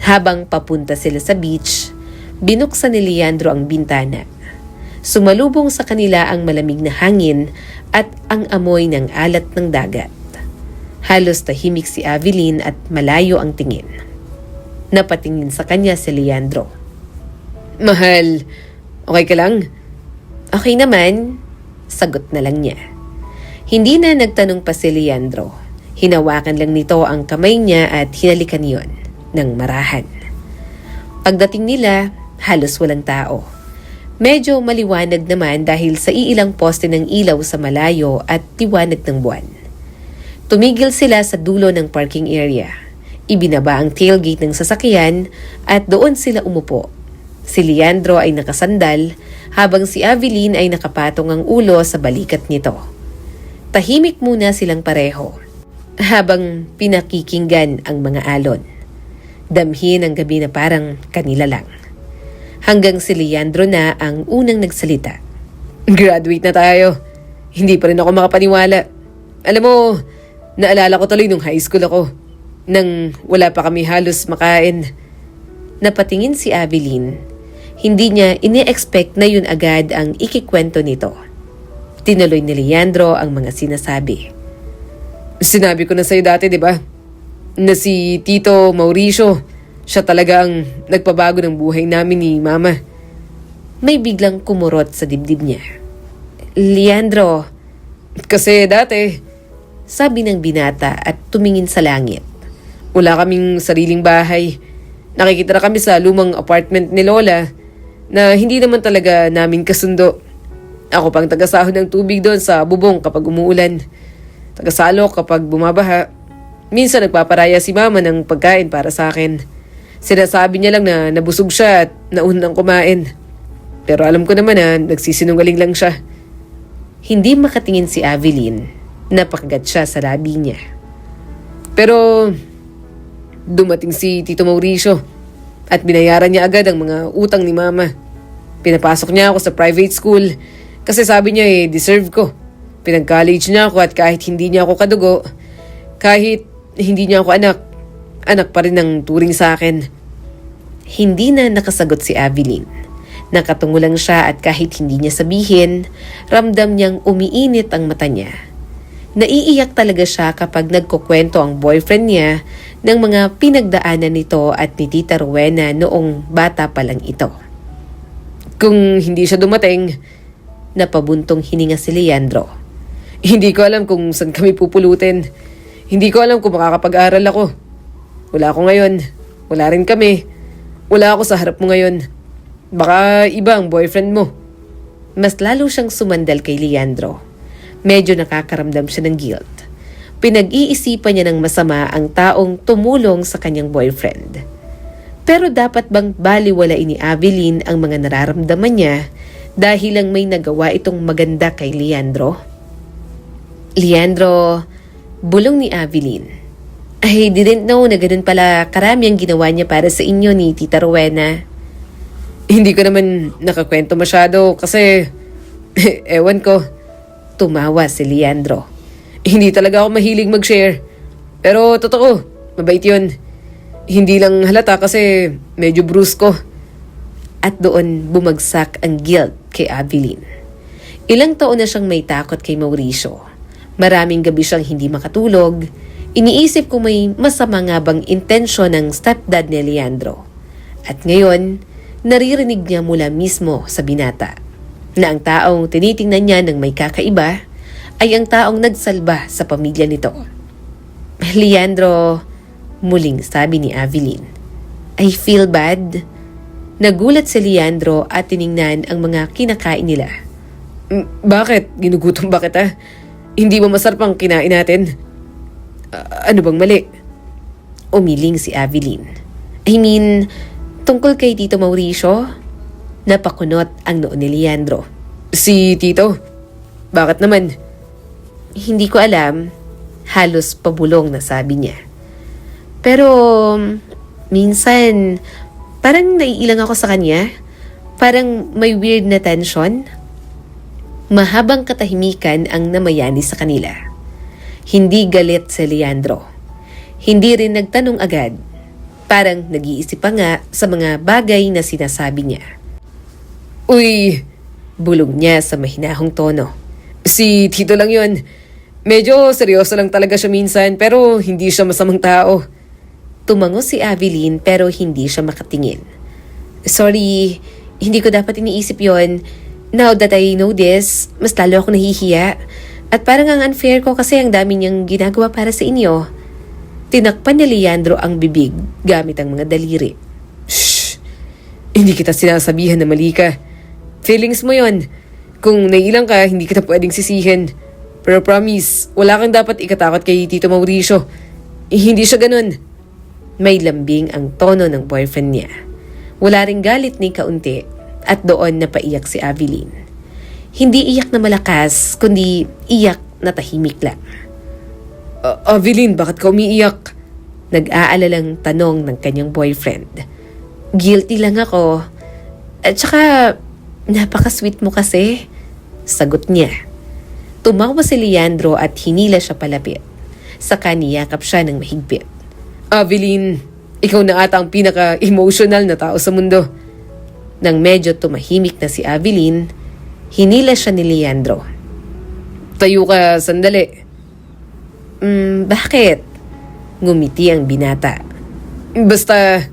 Habang papunta sila sa beach, binuksan ni Leandro ang bintana. Sumalubong sa kanila ang malamig na hangin at ang amoy ng alat ng dagat. Halos tahimik si Avilin at malayo ang tingin. Napatingin sa kanya si Leandro.
Mahal, okay ka lang?
Okay naman, sagot na lang niya. Hindi na nagtanong pa si Leandro. Hinawakan lang nito ang kamay niya at hinalikan yon ng marahan. Pagdating nila, halos walang tao. Medyo maliwanag naman dahil sa iilang poste ng ilaw sa malayo at liwanag ng buwan. Tumigil sila sa dulo ng parking area. Ibinaba ang tailgate ng sasakyan at doon sila umupo. Si Leandro ay nakasandal habang si Avilin ay nakapatong ang ulo sa balikat nito. Tahimik muna silang pareho habang pinakikinggan ang mga alon. Damhin ang gabi na parang kanila lang. Hanggang si Leandro na ang unang nagsalita.
Graduate na tayo. Hindi pa rin ako makapaniwala. Alam mo, naalala ko tuloy nung high school ako. Nang wala pa kami halos makain.
Napatingin si Avilin. Hindi niya ini-expect na yun agad ang ikikwento nito. Tinuloy ni Leandro ang mga sinasabi.
Sinabi ko na sa'yo dati, di ba? Na si Tito Mauricio, siya talaga ang nagpabago ng buhay namin ni Mama.
May biglang kumurot sa dibdib niya. Leandro,
kasi dati,
sabi ng binata at tumingin sa langit.
wala kaming sariling bahay. Nakikitira kami sa lumang apartment ni Lola na hindi naman talaga namin kasundo. Ako pang tagasahod ng tubig doon sa bubong kapag umuulan. Tagasalok kapag bumabaha. Minsan nagpaparaya si Mama ng pagkain para sa akin. Sinasabi niya lang na nabusog siya at naunang kumain. Pero alam ko naman na nagsisinungaling lang siya.
Hindi makatingin si Avilin. Napakagat siya sa labi niya.
Pero dumating si Tito Mauricio at binayaran niya agad ang mga utang ni Mama. Pinapasok niya ako sa private school kasi sabi niya deserve ko. Pinag-college niya ako at kahit hindi niya ako kadugo, kahit hindi niya ako anak, anak pa rin ang turing sa akin.
Hindi na nakasagot si Avilin. Nakatungo lang siya at kahit hindi niya sabihin, ramdam niyang umiinit ang mata niya. Naiiyak talaga siya kapag nagkukwento ang boyfriend niya ng mga pinagdaanan nito at ni Tita Rowena noong bata pa lang ito.
Kung hindi siya dumating,
napabuntong hininga si Leandro.
Hindi ko alam kung saan kami pupulutin. Hindi ko alam kung makakapag-aral ako. Wala ako ngayon. Wala rin kami. Wala ako sa harap mo ngayon. Baka iba ang boyfriend mo.
Mas lalo siyang sumandal kay Leandro. Medyo nakakaramdam siya ng guilt. Pinag-iisipan niya ng masama ang taong tumulong sa kanyang boyfriend. Pero dapat bang baliwalain ni Avilin ang mga nararamdaman niya dahil lang may nagawa itong maganda kay Leandro? Leandro, bulong ni Avilin. I didn't know na ganun pala karami ang ginawa niya para sa inyo ni Tita Rowena.
Hindi ko naman nakakwento masyado kasi ewan ko.
Tumawa si Leandro.
Hindi talaga ako mahilig mag-share. Pero totoo, mabait yun. Hindi lang halata kasi medyo brusko.
At doon bumagsak ang guilt kay Avilin. Ilang taon na siyang may takot kay Mauricio. Maraming gabi siyang hindi makatulog. Iniisip kung may masama nga bang intensyon ng stepdad ni Leandro. At ngayon, naririnig niya mula mismo sa binata na ang taong tinitingnan niya ng may kakaiba ay ang taong nagsalba sa pamilya nito. Leandro, muling sabi ni Avilin. I feel bad. Nagulat si Leandro at tiningnan ang mga kinakain nila.
Bakit? Ginugutom ba kita? Hindi ba masarap ang kinain natin? Ano bang mali?
Umiling si Avilin. I mean, Tungkol kay Tito Mauricio? Napakunot ang noo ni Leandro.
Si Tito? Bakit naman?
Hindi ko alam. Halos pabulong na sabi niya. Pero minsan parang naiilang ako sa kanya. Parang may weird na tension. Mahabang katahimikan ang namayani sa kanila. Hindi galit si Leandro. Hindi rin nagtanong agad. Parang nag-iisip pa nga sa mga bagay na sinasabi niya.
Uy,
Bulong niya sa mahinahong tono.
si Tito lang yun. Medyo seryoso lang talaga siya minsan pero hindi siya masamang tao.
Tumango si Avilin pero hindi siya makatingin. Sorry, hindi ko dapat iniisip yon. Now that I know this, mas lalo ako nahihiya. At parang ang unfair ko kasi ang dami niyang ginagawa para sa inyo. Tinakpan ni Leandro ang bibig gamit ang mga daliri.
Shh! Hindi kita sinasabihan na mali ka. Feelings mo yon. Kung naiilang ka, hindi kita pwedeng sisihin. Pero promise, wala kang dapat ikatakot kay Tito Mauricio. Hindi siya ganun.
May lambing ang tono ng boyfriend niya. Wala ring galit ni kaunti at doon napaiyak si Avilin. Hindi iyak na malakas, kundi iyak na tahimik lang.
Avilin, bakit ka umiiyak?
Nag-aalalang tanong ng kanyang boyfriend. Guilty lang ako. At saka, napaka-sweet mo kasi. Sagot niya. Tumawa si Leandro at hinila siya palapit. Saka niyakap siya ng mahigpit.
Avilin, ikaw na ata ang pinaka-emotional na tao sa mundo.
Nang medyo tumahimik na si Avilin, hinila siya ni Leandro.
Tayo ka sandali.
Bakit? Ngumiti ang binata.
Basta,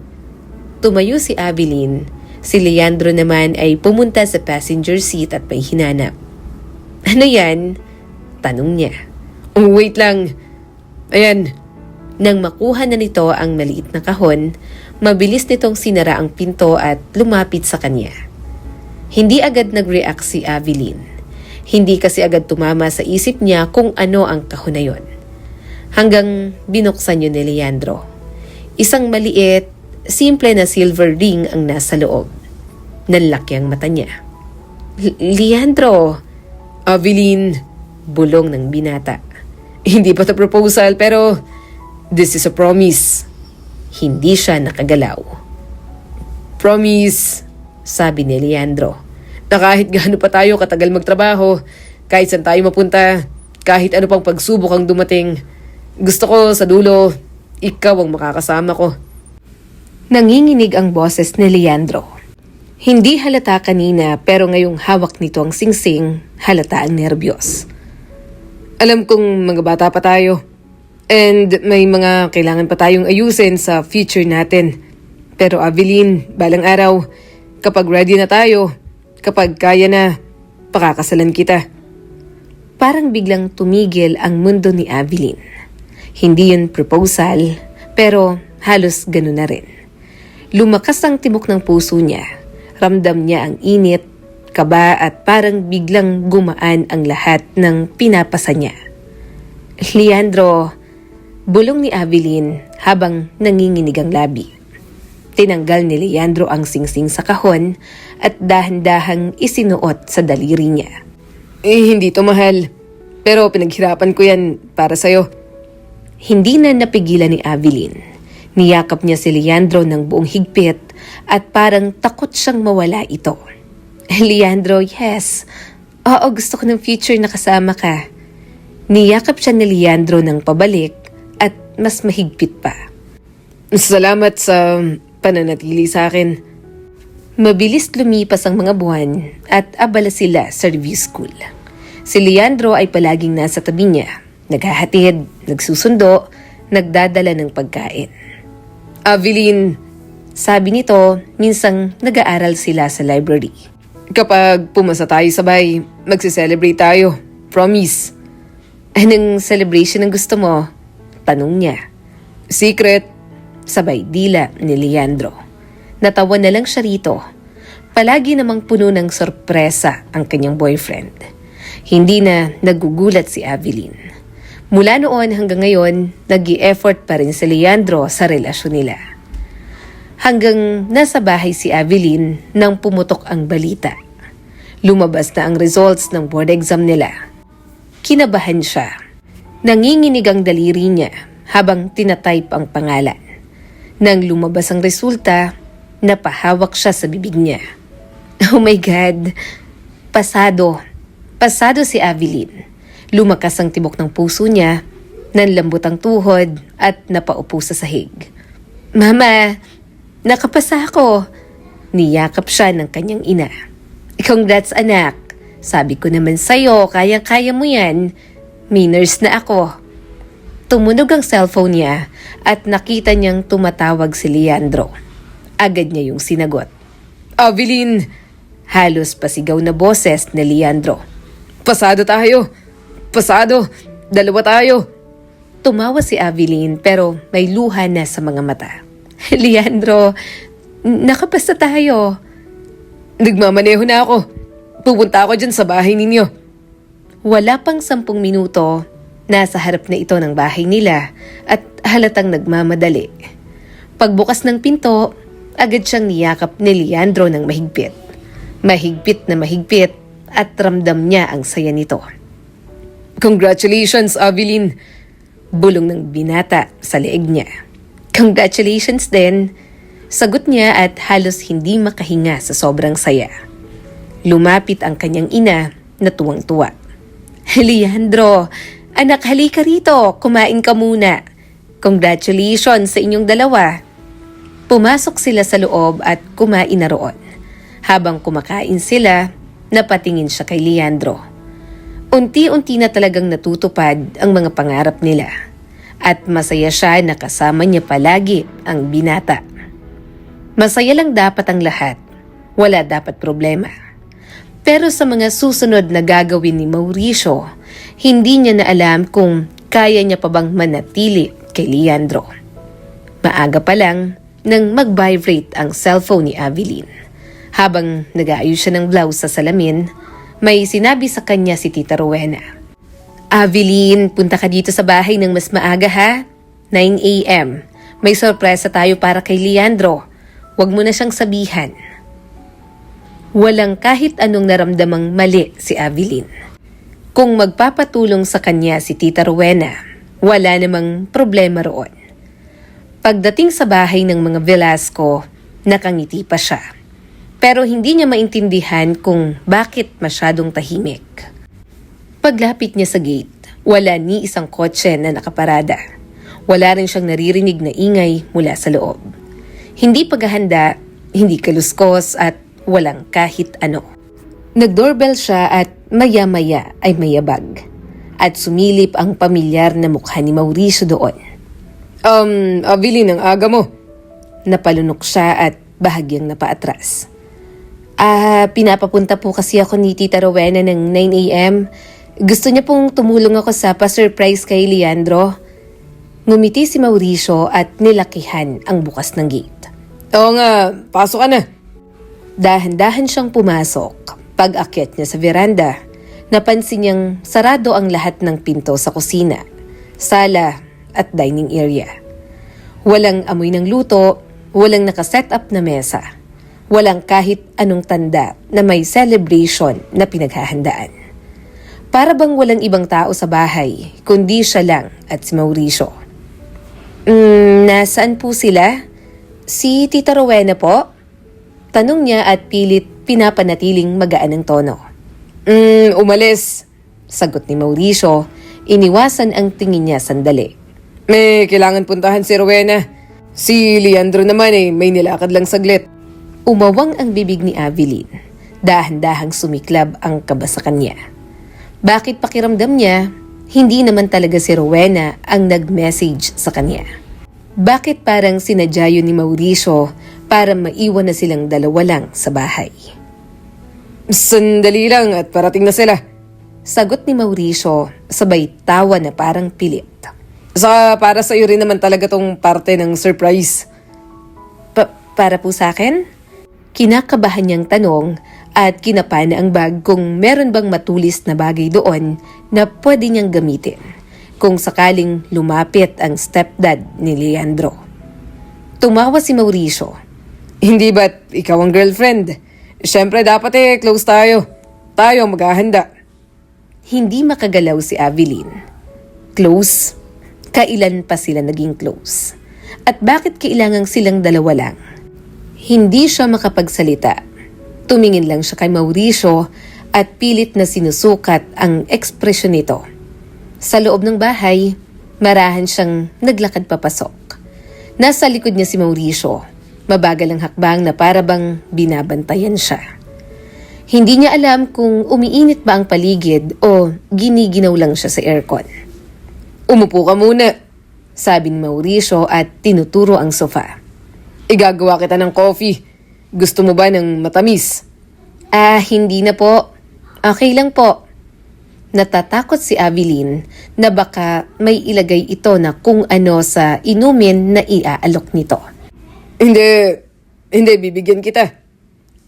Tumayo si Avilin. Si Leandro naman ay pumunta sa passenger seat at may hinanap. Ano yan? Tanong niya.
wait lang. Ayan,
Nang makuha na nito ang maliit na kahon, mabilis nitong sinara ang pinto at lumapit sa kanya. Hindi agad nag-react si Avilin. Hindi kasi agad tumama sa isip niya kung ano ang kahon na yon. Hanggang binuksan yun ni Leandro. Isang maliit, simple na silver ring ang nasa loob. Nanlaki ang mata niya. Leandro!
Avilin,
Bulong ng binata.
hindi pa to proposal pero this is a promise.
Hindi siya nakagalaw.
Promise,
Sabi ni Leandro.
na kahit gaano pa tayo katagal magtrabaho, kahit saan tayo mapunta, kahit ano pang pagsubok ang dumating, gusto ko sa dulo, ikaw ang makakasama ko.
Nanginginig ang boses ni Leandro. Hindi halata kanina pero ngayong hawak nito ang singsing, halata ang nerbiyos.
Alam kong mga bata pa tayo. And may mga kailangan pa tayong ayusin sa future natin. Pero Avilin, balang araw, kapag ready na tayo, kapag kaya na, pakakasalan kita.
Parang biglang tumigil ang mundo ni Avilin. Hindi yun proposal, pero halos ganun na rin. Lumakas ang tibok ng puso niya. Ramdam niya ang init, kaba at parang biglang gumaan ang lahat ng pinapasa niya. Leandro, bulong ni Avilin habang nanginginig ang labi. Tinanggal ni Leandro ang singsing sa kahon at dahan-dahang isinuot sa daliri niya.
Hindi to mahal. Pero pinaghirapan ko yan para sa'yo.
Hindi na napigilan ni Avilin. Niyakap niya si Leandro ng buong higpit at parang takot siyang mawala ito. Leandro, yes. Oo, gusto ko ng future na kasama ka. Niyakap siya ni Leandro ng pabalik at mas mahigpit pa.
Salamat sa pananatili sa akin.
Mabilis lumipas ang mga buwan at abala sila sa review school. Si Leandro ay palaging nasa tabi niya. Naghahatid, nagsusundo, nagdadala ng pagkain.
Avilin,
Sabi nito, minsang nag-aaral sila sa library.
kapag pumasa tayo sabay, magse-celebrate tayo. Promise.
Anong celebration ang gusto mo? Tanong niya.
Secret.
Sabay dila ni Leandro. Natawa na lang siya rito. Palagi namang puno ng sorpresa ang kanyang boyfriend. Hindi na nagugulat si Avilin. Mula noon hanggang ngayon, nag-i-effort pa rin si Leandro sa relasyon nila. Hanggang nasa bahay si Avelin nang pumutok ang balita. Lumabas na ang results ng board exam nila. Kinabahan siya. Nanginginig ang daliri niya habang tinatype ang pangalan. Nang lumabas ang resulta, napahawak siya sa bibig niya. Oh my God! Pasado. Pasado si Avelin. Lumakas ang tibok ng puso niya, nanlambot ang tuhod at napaupo sa sahig. Mama! Nakapasa ako! Niyakap siya ng kanyang ina. Congrats anak! Sabi ko naman sa'yo, kayang-kaya mo yan. May nurse na ako. Tumunog ang cellphone niya at nakita niyang tumatawag si Leandro. Agad niya yung sinagot.
Avelin!
Halos pasigaw na boses ni Leandro.
Pasado tayo! Pasado! Dalawa tayo!
Tumawa si Avelin pero may luha na sa mga mata. Leandro, nakapasa tayo.
Nagmamaneho na ako. Pupunta ako dyan sa bahay ninyo.
Wala pang 10 minuto, nasa harap na ito ng bahay nila at halatang nagmamadali. Pagbukas ng pinto, agad siyang niyakap ni Leandro ng mahigpit. Mahigpit na mahigpit at ramdam niya ang saya nito.
Congratulations, Avelin!
Bulong ng binata sa leeg niya. Congratulations din! Sagot niya at halos hindi makahinga sa sobrang saya. Lumapit ang kanyang ina na tuwang-tuwa. Leandro, anak halika rito, kumain ka muna. Congratulations sa inyong dalawa. Pumasok sila sa loob at kumain na roon. Habang kumakain sila, napatingin siya kay Leandro. Unti-unti na talagang natutupad ang mga pangarap nila. At masaya siya na kasama niya palagi ang binata. Masaya lang dapat ang lahat. Wala dapat problema. Pero sa mga susunod na gagawin ni Mauricio, hindi niya na alam kung kaya niya pa bang manatili kay Leandro. Maaga pa lang nang mag-vibrate ang cellphone ni Avelin. Habang nag-aayos siya ng blouse sa salamin, may sinabi sa kanya si Tita Rowena. Avelin, punta ka dito sa bahay ng mas maaga ha? 9 a.m. May sorpresa tayo para kay Leandro. Huwag mo na siyang sabihan. Walang kahit anong naramdamang mali si Avelin. Kung magpapatulong sa kanya si Tita Rowena, wala namang problema roon. Pagdating sa bahay ng mga Velasco, nakangiti pa siya. Pero hindi niya maintindihan kung bakit masyadong tahimik. Paglapit niya sa gate, wala ni isang kotse na nakaparada. Wala rin siyang naririnig na ingay mula sa loob. Hindi paghahanda, hindi kaluskos at walang kahit ano. Nag-doorbell siya at maya-maya ay mayabag. At sumilip ang pamilyar na mukha ni Mauricio doon.
Avelin, ang aga mo.
Napalunok siya at bahagyang napaatras. Pinapapunta po kasi ako ni Tita Rowena ng 9 a.m. Gusto niya pong tumulong ako sa pa-surprise kay Leandro. Ngumiti si Mauricio at nilakihan ang bukas ng gate.
Oo nga, pasok ka na.
Dahan-dahan siyang pumasok. Pag-akyat niya sa veranda, napansin niyang sarado ang lahat ng pinto sa kusina, sala at dining area. Walang amoy ng luto, walang nakaset up na mesa. Walang kahit anong tanda na may celebration na pinaghahandaan. Para bang walang ibang tao sa bahay, kundi siya lang at si Mauricio. Nasaan po sila? Si Tita Rowena po? Tanong niya at pilit pinapanatiling magaan ang tono.
Umalis.
Sagot ni Mauricio, iniwasan ang tingin niya sandali.
May kailangan puntahan si Rowena. Si Leandro naman may nilakad lang saglit.
Umawang ang bibig ni Avelin. Dahan-dahang sumiklab ang kaba sa kanya. Bakit pakiramdam niya, hindi naman talaga si Rowena ang nag-message sa kanya? Bakit parang sinadya yun ni Mauricio para maiwan na silang dalawa lang sa bahay?
Sandali lang at parating na sila.
Sagot ni Mauricio, sabay tawa na parang pilit.
Para sa iyo rin naman talaga tong parte ng surprise.
Para po sa akin? Kinakabahan niyang tanong at kinapana ang bag kung meron bang matulis na bagay doon na pwede niyang gamitin kung sakaling lumapit ang stepdad ni Leandro. Tumawa si Mauricio
Hindi ba't ikaw ang girlfriend? Siyempre dapat close tayo. Tayo ang maghahanda.
Hindi makagalaw si Avilin. Close? Kailan pa sila naging close? At bakit kailangang silang dalawa lang? Hindi siya makapagsalita. Tumingin lang siya kay Mauricio at pilit na sinusukat ang ekspresyon nito. Sa loob ng bahay, marahan siyang naglakad papasok. Nasa likod niya si Mauricio. Mabagal ang hakbang na parabang binabantayan siya. Hindi niya alam kung umiinit ba ang paligid o giniginaw lang siya sa aircon.
Umupo ka muna.
Sabi ni Mauricio at tinuturo ang sofa.
Igagawa kita ng coffee. Gusto mo ba ng matamis?
Hindi na po. Okay lang po. Natatakot si Avilin na baka may ilagay ito na kung ano sa inumin na iaalok nito.
Hindi, bibigyan kita.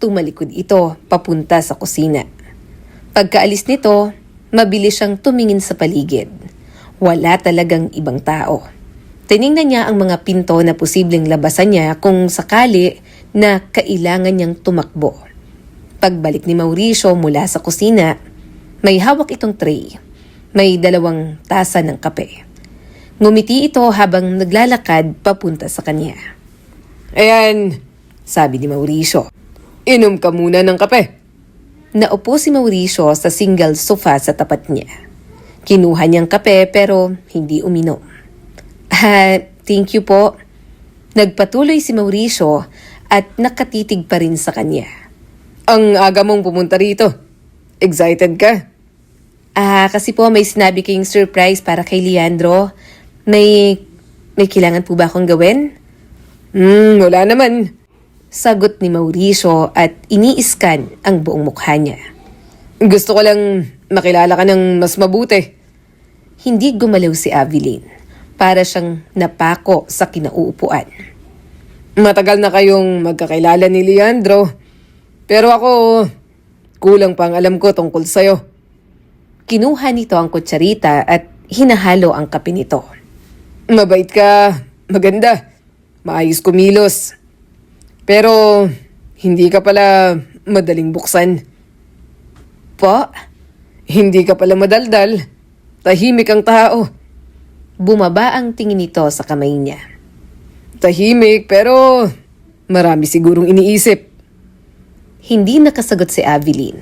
Tumalikod ito papunta sa kusina. Pagkaalis nito, mabilis siyang tumingin sa paligid. Wala talagang ibang tao. Tiningnan niya ang mga pinto na posibleng labasan niya kung sakali na kailangan niyang tumakbo. Pagbalik ni Mauricio mula sa kusina, may hawak itong tray. May 2 tasa ng kape. Ngumiti ito habang naglalakad papunta sa kanya.
Ayan,
Sabi ni Mauricio.
inom ka muna ng kape.
Naupo si Mauricio sa single sofa sa tapat niya. Kinuha niyang kape pero hindi uminom. Thank you po. Nagpatuloy si Mauricio at nakatitig pa rin sa kanya.
Ang aga mong pumunta rito. Excited ka?
Kasi po may sinabi kayong surprise para kay Leandro. May kailangan po ba akong gawin?
Wala naman.
Sagot ni Mauricio at ini-scan ang buong mukha niya.
Gusto ko lang makilala ka ng mas mabuti.
Hindi gumalaw si Avilin. Para siyang napako sa kinauupuan.
Matagal na kayong magkakilala ni Leandro. Pero ako, kulang pang alam ko tungkol sa'yo.
Kinuha nito ang kutsarita at hinahalo ang kape nito.
Mabait ka, maganda, maayos kumilos. Pero hindi ka pala madaling buksan.
Po?
Hindi ka pala madaldal. Tahimik ang tao.
Bumaba ang tingin nito sa kamay niya.
Tahimik pero marami sigurong iniisip.
Hindi nakasagot si Avilin.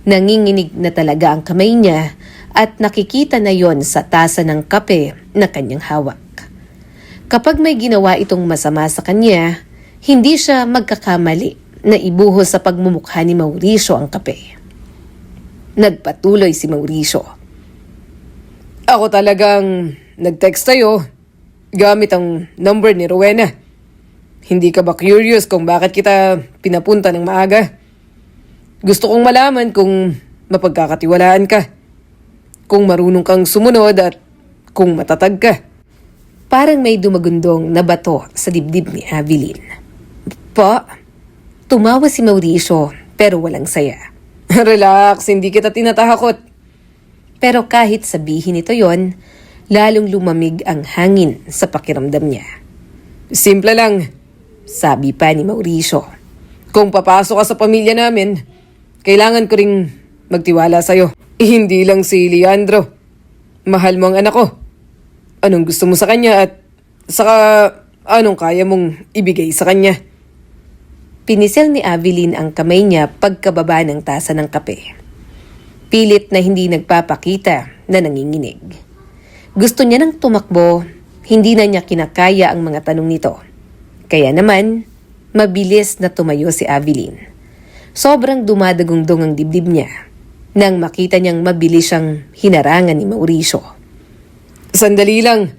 Nanginginig na talaga ang kamay niya at nakikita na yon sa tasa ng kape na kanyang hawak. Kapag may ginawa itong masama sa kanya, hindi siya magkakamali na ibuhos sa pagmumukha ni Mauricio ang kape. Nagpatuloy si Mauricio.
Ako talagang nag-text sa'yo gamit ang number ni Rowena. Hindi ka ba curious kung bakit kita pinapunta ng maaga? Gusto kong malaman kung mapagkakatiwalaan ka, kung marunong kang sumunod at kung matatag ka.
Parang may dumagundong na bato sa dibdib ni Avilin. Po? Tumawa si Mauricio pero walang saya.
Relax, hindi kita tinatakot.
Pero kahit sabihin ito yon, lalong lumamig ang hangin sa pakiramdam niya.
Simple lang.
Sabi pa ni Mauricio.
Kung papasok ka sa pamilya namin, kailangan ko ring magtiwala sa'yo. Hindi lang si Leandro. Mahal mo ang anak ko. Anong gusto mo sa kanya at saka anong kaya mong ibigay sa kanya?
Pinisil ni Avilin ang kamay niya pagkababa ng tasa ng kape. Pilit na hindi nagpapakita na nanginginig. Gusto niya nang tumakbo, hindi na niya kinakaya ang mga tanong nito. Kaya naman, mabilis na tumayo si Avilin. Sobrang dumadagundong ang dibdib niya nang makita niyang mabilis siyang hinarangan ni Mauricio.
Sandali lang.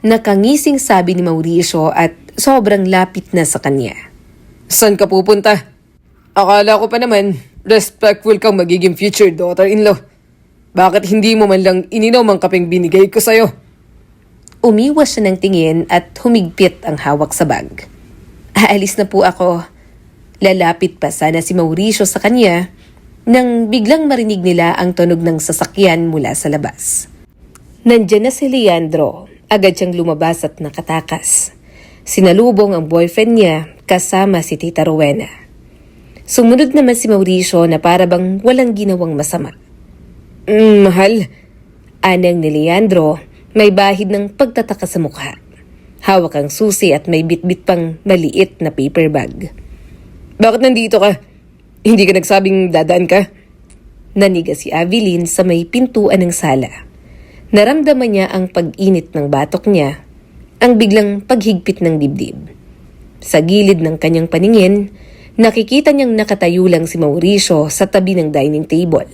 Nakangising sabi ni Mauricio at sobrang lapit na sa kanya.
Saan ka pupunta? Akala ko pa naman, respectful kang magiging future daughter-in-law. Bakit hindi mo man lang ininom ang kapeng binigay ko sa'yo?
Umiwas siya ng tingin at humigpit ang hawak sa bag. Aalis na po ako. Lalapit pa sana si Mauricio sa kanya nang biglang marinig nila ang tunog ng sasakyan mula sa labas. Nandiyan na si Leandro. Agad siyang lumabas at nakatakas. Sinalubong ang boyfriend niya kasama si Tita Rowena. Sumunod naman si Mauricio na para bang walang ginawang masama.
Mahal.
Anang ni Leandro, may bahid ng pagtataka sa mukha. Hawak ang susi at may bitbit pang maliit na paper bag.
Bakit nandito ka? Hindi ka nagsabing dadaan ka?
Naniga si Avilin sa may pintuan ng sala. Naramdaman niya ang pag-init ng batok niya, ang biglang paghigpit ng dibdib. Sa gilid ng kanyang paningin, nakikita niyang nakatayo lang si Mauricio sa tabi ng dining table.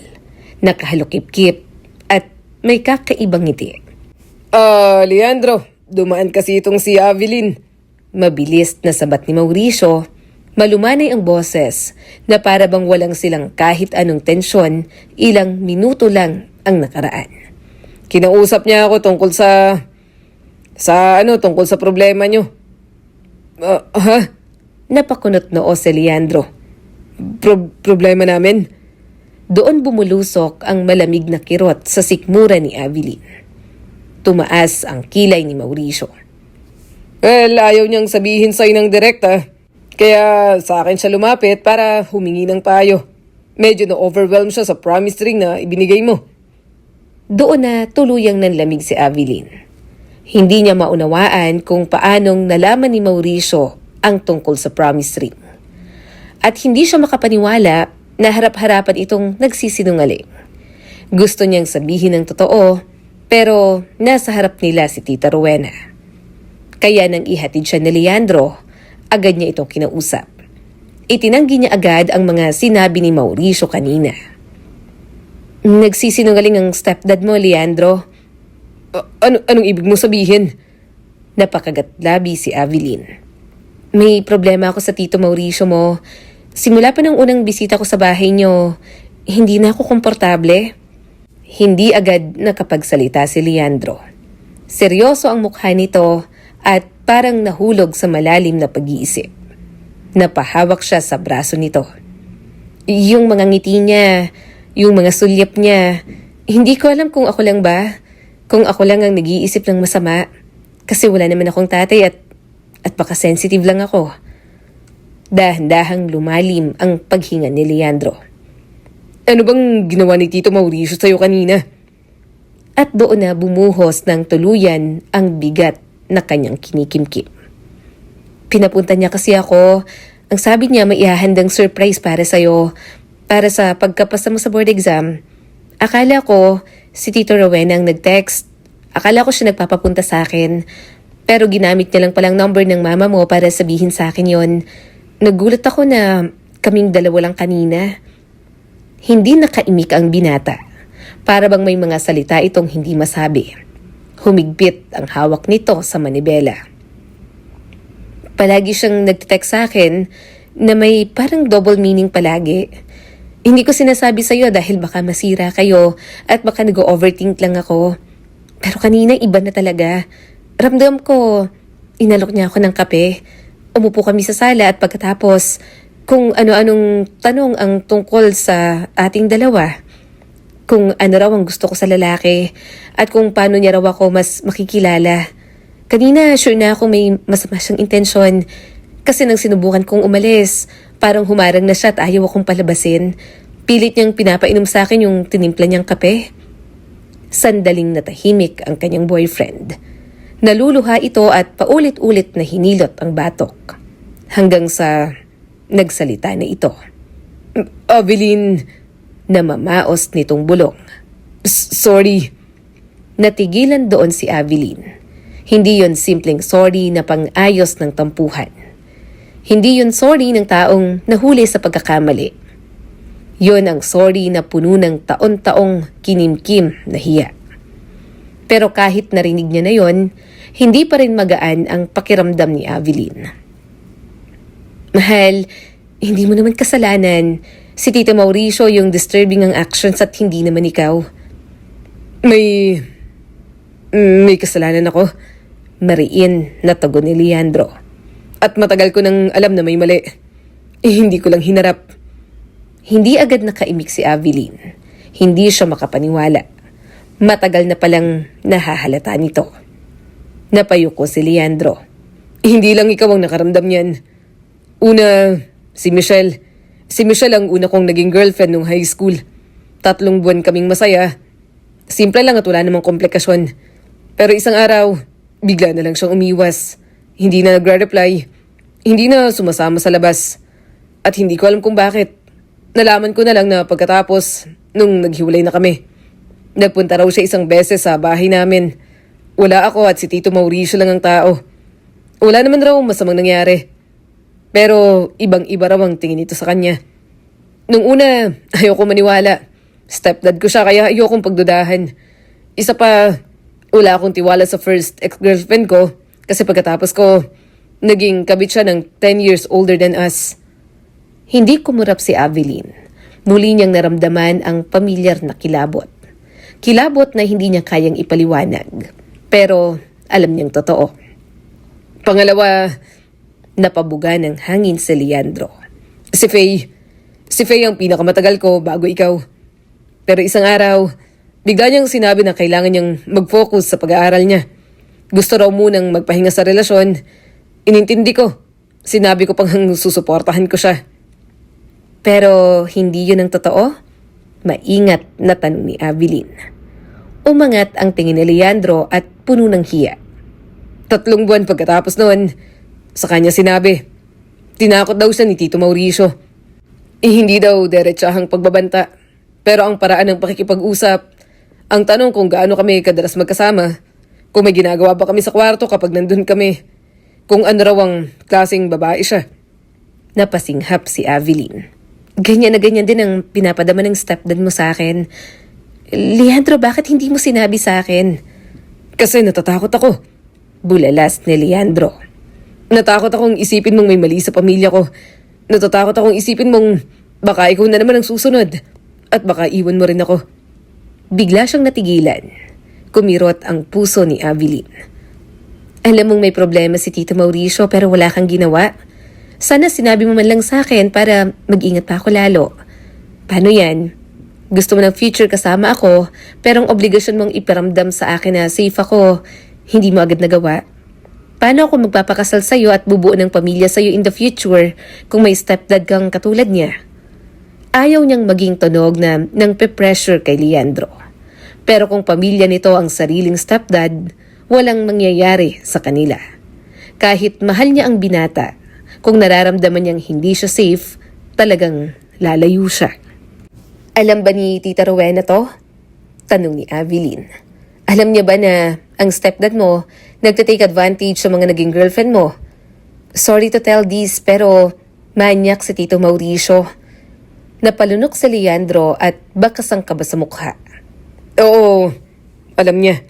Nakahalukip-kip at may kakaibang ngiti.
Leandro, dumaan kasi itong si Avilin.
Mabilis na sabat ni Mauricio, malumanay ang boses na para bang walang silang kahit anong tensyon, ilang minuto lang ang nakaraan.
Kinausap niya ako tungkol tungkol sa problema niyo.
Napakunot noo si Leandro.
Problema namin?
Doon bumulusok ang malamig na kirot sa sikmura ni Avilin. Tumaas ang kilay ni Mauricio.
Well, ayaw niyang sabihin sa'yo ng direkta. Kaya sa akin siya lumapit para humingi ng payo. Medyo na-overwhelm siya sa promise ring na ibinigay mo.
Doon na tuluyang nanlamig si Avilin. Hindi niya maunawaan kung paanong nalaman ni Mauricio ang tungkol sa promise ring. At hindi siya makapaniwala na harap-harapan itong nagsisinungaling. Gusto niyang sabihin ng totoo, pero nasa harap nila si Tita Rowena. Kaya nang ihatid siya ni Leandro, agad niya itong kinausap. Itinanggi niya agad ang mga sinabi ni Mauricio kanina. Nagsisinungaling ang stepdad mo, Leandro.
Anong ibig mo sabihin?
Napakagatlabi si Avilin. May problema ako sa Tito Mauricio mo. Simula pa ng unang bisita ko sa bahay niyo, hindi na ako komportable. Hindi agad nakapagsalita si Leandro. Seryoso ang mukha nito at parang nahulog sa malalim na pag-iisip. Napahawak siya sa braso nito. Yung mga ngiti niya, yung mga sulyap niya, hindi ko alam kung ako lang ba, kung ako lang ang nag-iisip ng masama, kasi wala naman akong tatay at baka sensitive lang ako. Dahan-dahang lumalim ang paghinga ni Leandro.
Ano bang ginawa ni Tito Mauricio sa'yo kanina?
At doon na bumuhos ng tuluyan ang bigat na kanyang kinikimkim. Pinapunta niya kasi ako. Ang sabi niya may ihahandang surprise para sa'yo, para sa pagkapasa mo sa board exam. Akala ko si Tito Rowena ang nag-text. Akala ko siya nagpapapunta sa akin. Pero ginamit niya lang palang number ng mama mo para sabihin sa akin yon. Nagulat ako na kaming dalawa lang kanina. Hindi nakaimik ang binata. Para bang may mga salita itong hindi masabi. Humigpit ang hawak nito sa manibela. Palagi siyang nagte-text sa akin na may parang double meaning palagi. Hindi ko sinasabi sa'yo dahil baka masira kayo at baka nag-overthink lang ako. Pero kanina iba na talaga. Ramdam ko, inalok niya ako ng kape. Umupo kami sa sala at pagkatapos, kung ano-anong tanong ang tungkol sa ating dalawa. Kung ano raw ang gusto ko sa lalaki at kung paano niya raw ako mas makikilala. Kanina, sure na ako may masama siyang intensyon. Kasi nang sinubukan kong umalis, parang humarang na siya at ayaw akong palabasin. Pilit niyang pinapainom sa akin yung tinimpla niyang kape. Sandaling natahimik ang kanyang boyfriend. Naluluha ito at paulit-ulit na hinilot ang batok. Hanggang sa nagsalita na ito.
Avilin,
Namamaos nitong bulong.
sorry.
Natigilan doon si Avilin. Hindi yon simpleng sorry na pang-ayos ng tampuhan. Hindi yon sorry ng taong nahuli sa pagkakamali. Yon ang sorry na puno ng taon-taong kinimkim na hiya. Pero kahit narinig niya na yon, hindi pa rin magaan ang pakiramdam ni Avilin. Mahal, hindi mo naman kasalanan. Si Tito Mauricio yung disturbing ang actions at hindi naman ikaw.
May kasalanan ako.
Mariin na tugon ni Leandro.
At matagal ko nang alam na may mali. Hindi ko lang hinarap.
Hindi agad nakaimik si Avilin. Hindi siya makapaniwala. Matagal na palang nahahalata nito. Napayuko si Leandro.
Hindi lang ikaw ang nakaramdam niyan. Una, si Michelle. Si Michelle ang una kong naging girlfriend nung high school. 3 buwan kaming masaya. Simple lang at wala namang komplikasyon. Pero isang araw, bigla na lang siyang umiwas. Hindi na nagre-reply. Hindi na sumasama sa labas. At hindi ko alam kung bakit. Nalaman ko na lang na pagkatapos, nung naghiwalay na kami. Nagpunta raw siya isang beses sa bahay namin. Wala ako at si Tito Mauricio lang ang tao. Wala naman raw masamang nangyari. Pero ibang-iba raw ang tingin nito sa kanya. Nung una, ayoko maniwala. Stepdad ko siya kaya ayokong pagdudahan. Isa pa, wala akong tiwala sa first ex-girlfriend ko kasi pagkatapos ko, naging kabit siya ng 10 years older than us.
Hindi kumurap si Avilin. Muli niyang naramdaman ang pamilyar na kilabot. Kilabot na hindi niya kayang ipaliwanag. Pero alam niyang totoo.
Pangalawa,
Napabuga ng hangin si Leandro.
si Faye. Si Faye ang pinakamatagal ko bago ikaw. Pero isang araw, bigla niyang sinabi na kailangan niyang mag-focus sa pag-aaral niya. Gusto raw munang magpahinga sa relasyon. Inintindi ko. Sinabi ko pang susuportahan ko siya.
Pero hindi yun ang totoo? Maingat na tanong ni Avilin. Umangat ang tingin ni Leandro at puno ng hiya.
3 buwan pagkatapos noon, sa kanya sinabi, tinakot daw siya ni Tito Mauricio. Hindi daw diretsahang pagbabanta. Pero ang paraan ng pakikipag-usap, ang tanong kung gaano kami kadalas magkasama, kung may ginagawa ba kami sa kwarto kapag nandun kami, kung ano raw ang klaseng babae siya.
Napasinghap si Avilin. Ganyan na ganyan din ang pinapadama ng stepdad mo sa akin. Leandro, bakit hindi mo sinabi sa akin?
Kasi natatakot ako.
Bulalas ni Leandro.
Natakot akong isipin mong may mali sa pamilya ko. Natatakot akong isipin mong baka ikaw na naman ang susunod. At baka iwan mo rin ako.
Bigla siyang natigilan. Kumirot ang puso ni Avilin. Alam mong may problema si Tito Mauricio pero wala kang ginawa. Sana sinabi mo man lang sa akin para mag-ingat pa ako lalo. Paano yan? Gusto mo ng future kasama ako pero ang obligasyon mong iparamdam sa akin na safe ako, hindi mo agad nagawa. Paano ako magpapakasal sa'yo at bubuo ng pamilya sa'yo in the future kung may stepdad kang katulad niya? Ayaw niyang maging tunog na nang pe-pressure kay Leandro. Pero kung pamilya nito ang sariling stepdad, walang mangyayari sa kanila. Kahit mahal niya ang binata, kung nararamdaman niyang hindi siya safe, talagang lalayo siya. Alam ba ni Tita Rowena to? Tanong ni Avilin. Alam niya ba na ang stepdad mo nagtitake advantage sa mga naging girlfriend mo? Sorry to tell this pero manyak si Tito Mauricio. Napalunok si Leandro at bakas ang kaba sa mukha.
Oo, alam niya.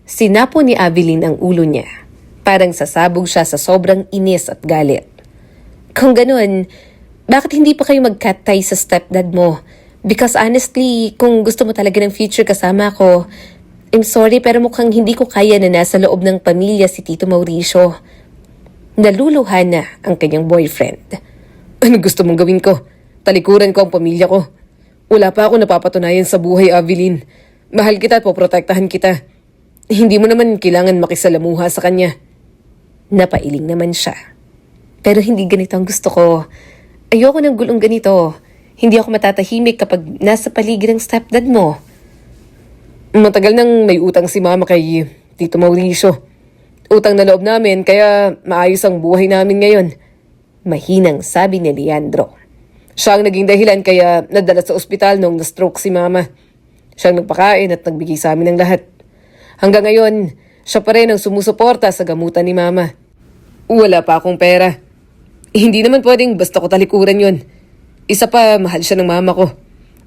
Sinapo ni Avilin ang ulo niya. Parang sasabog siya sa sobrang inis at galit. Kung ganun, bakit hindi pa kayo mag-cut tie sa stepdad mo? Because honestly, kung gusto mo talaga ng future kasama ko, I'm sorry pero mukhang hindi ko kaya na nasa loob ng pamilya si Tito Mauricio. Naluluhan na ang kanyang boyfriend.
Ano gusto mong gawin ko? Talikuran ko ang pamilya ko. Wala pa ako napapatunayan sa buhay, Avilin. Mahal kita at poprotektahan kita. Hindi mo naman kailangan makisalamuha sa kanya.
Napailing naman siya. Pero hindi ganito ang gusto ko. Ayoko ng gulong ganito. Hindi ako matatahimik kapag nasa paligid ng stepdad mo.
Matagal nang may utang si Mama kay Tito Mauricio. Utang na loob namin kaya maayos ang buhay namin ngayon.
Mahinang sabi ni Leandro.
Siya ang naging dahilan kaya nadala sa ospital nung na-stroke si Mama. Siya ang nagpakain at nagbigay sa amin ng lahat. Hanggang ngayon, siya pa rin ang sumusuporta sa gamutan ni Mama. Wala pa akong pera. Hindi naman pwedeng basta ko talikuran yun. Isa pa, mahal siya ng mama ko.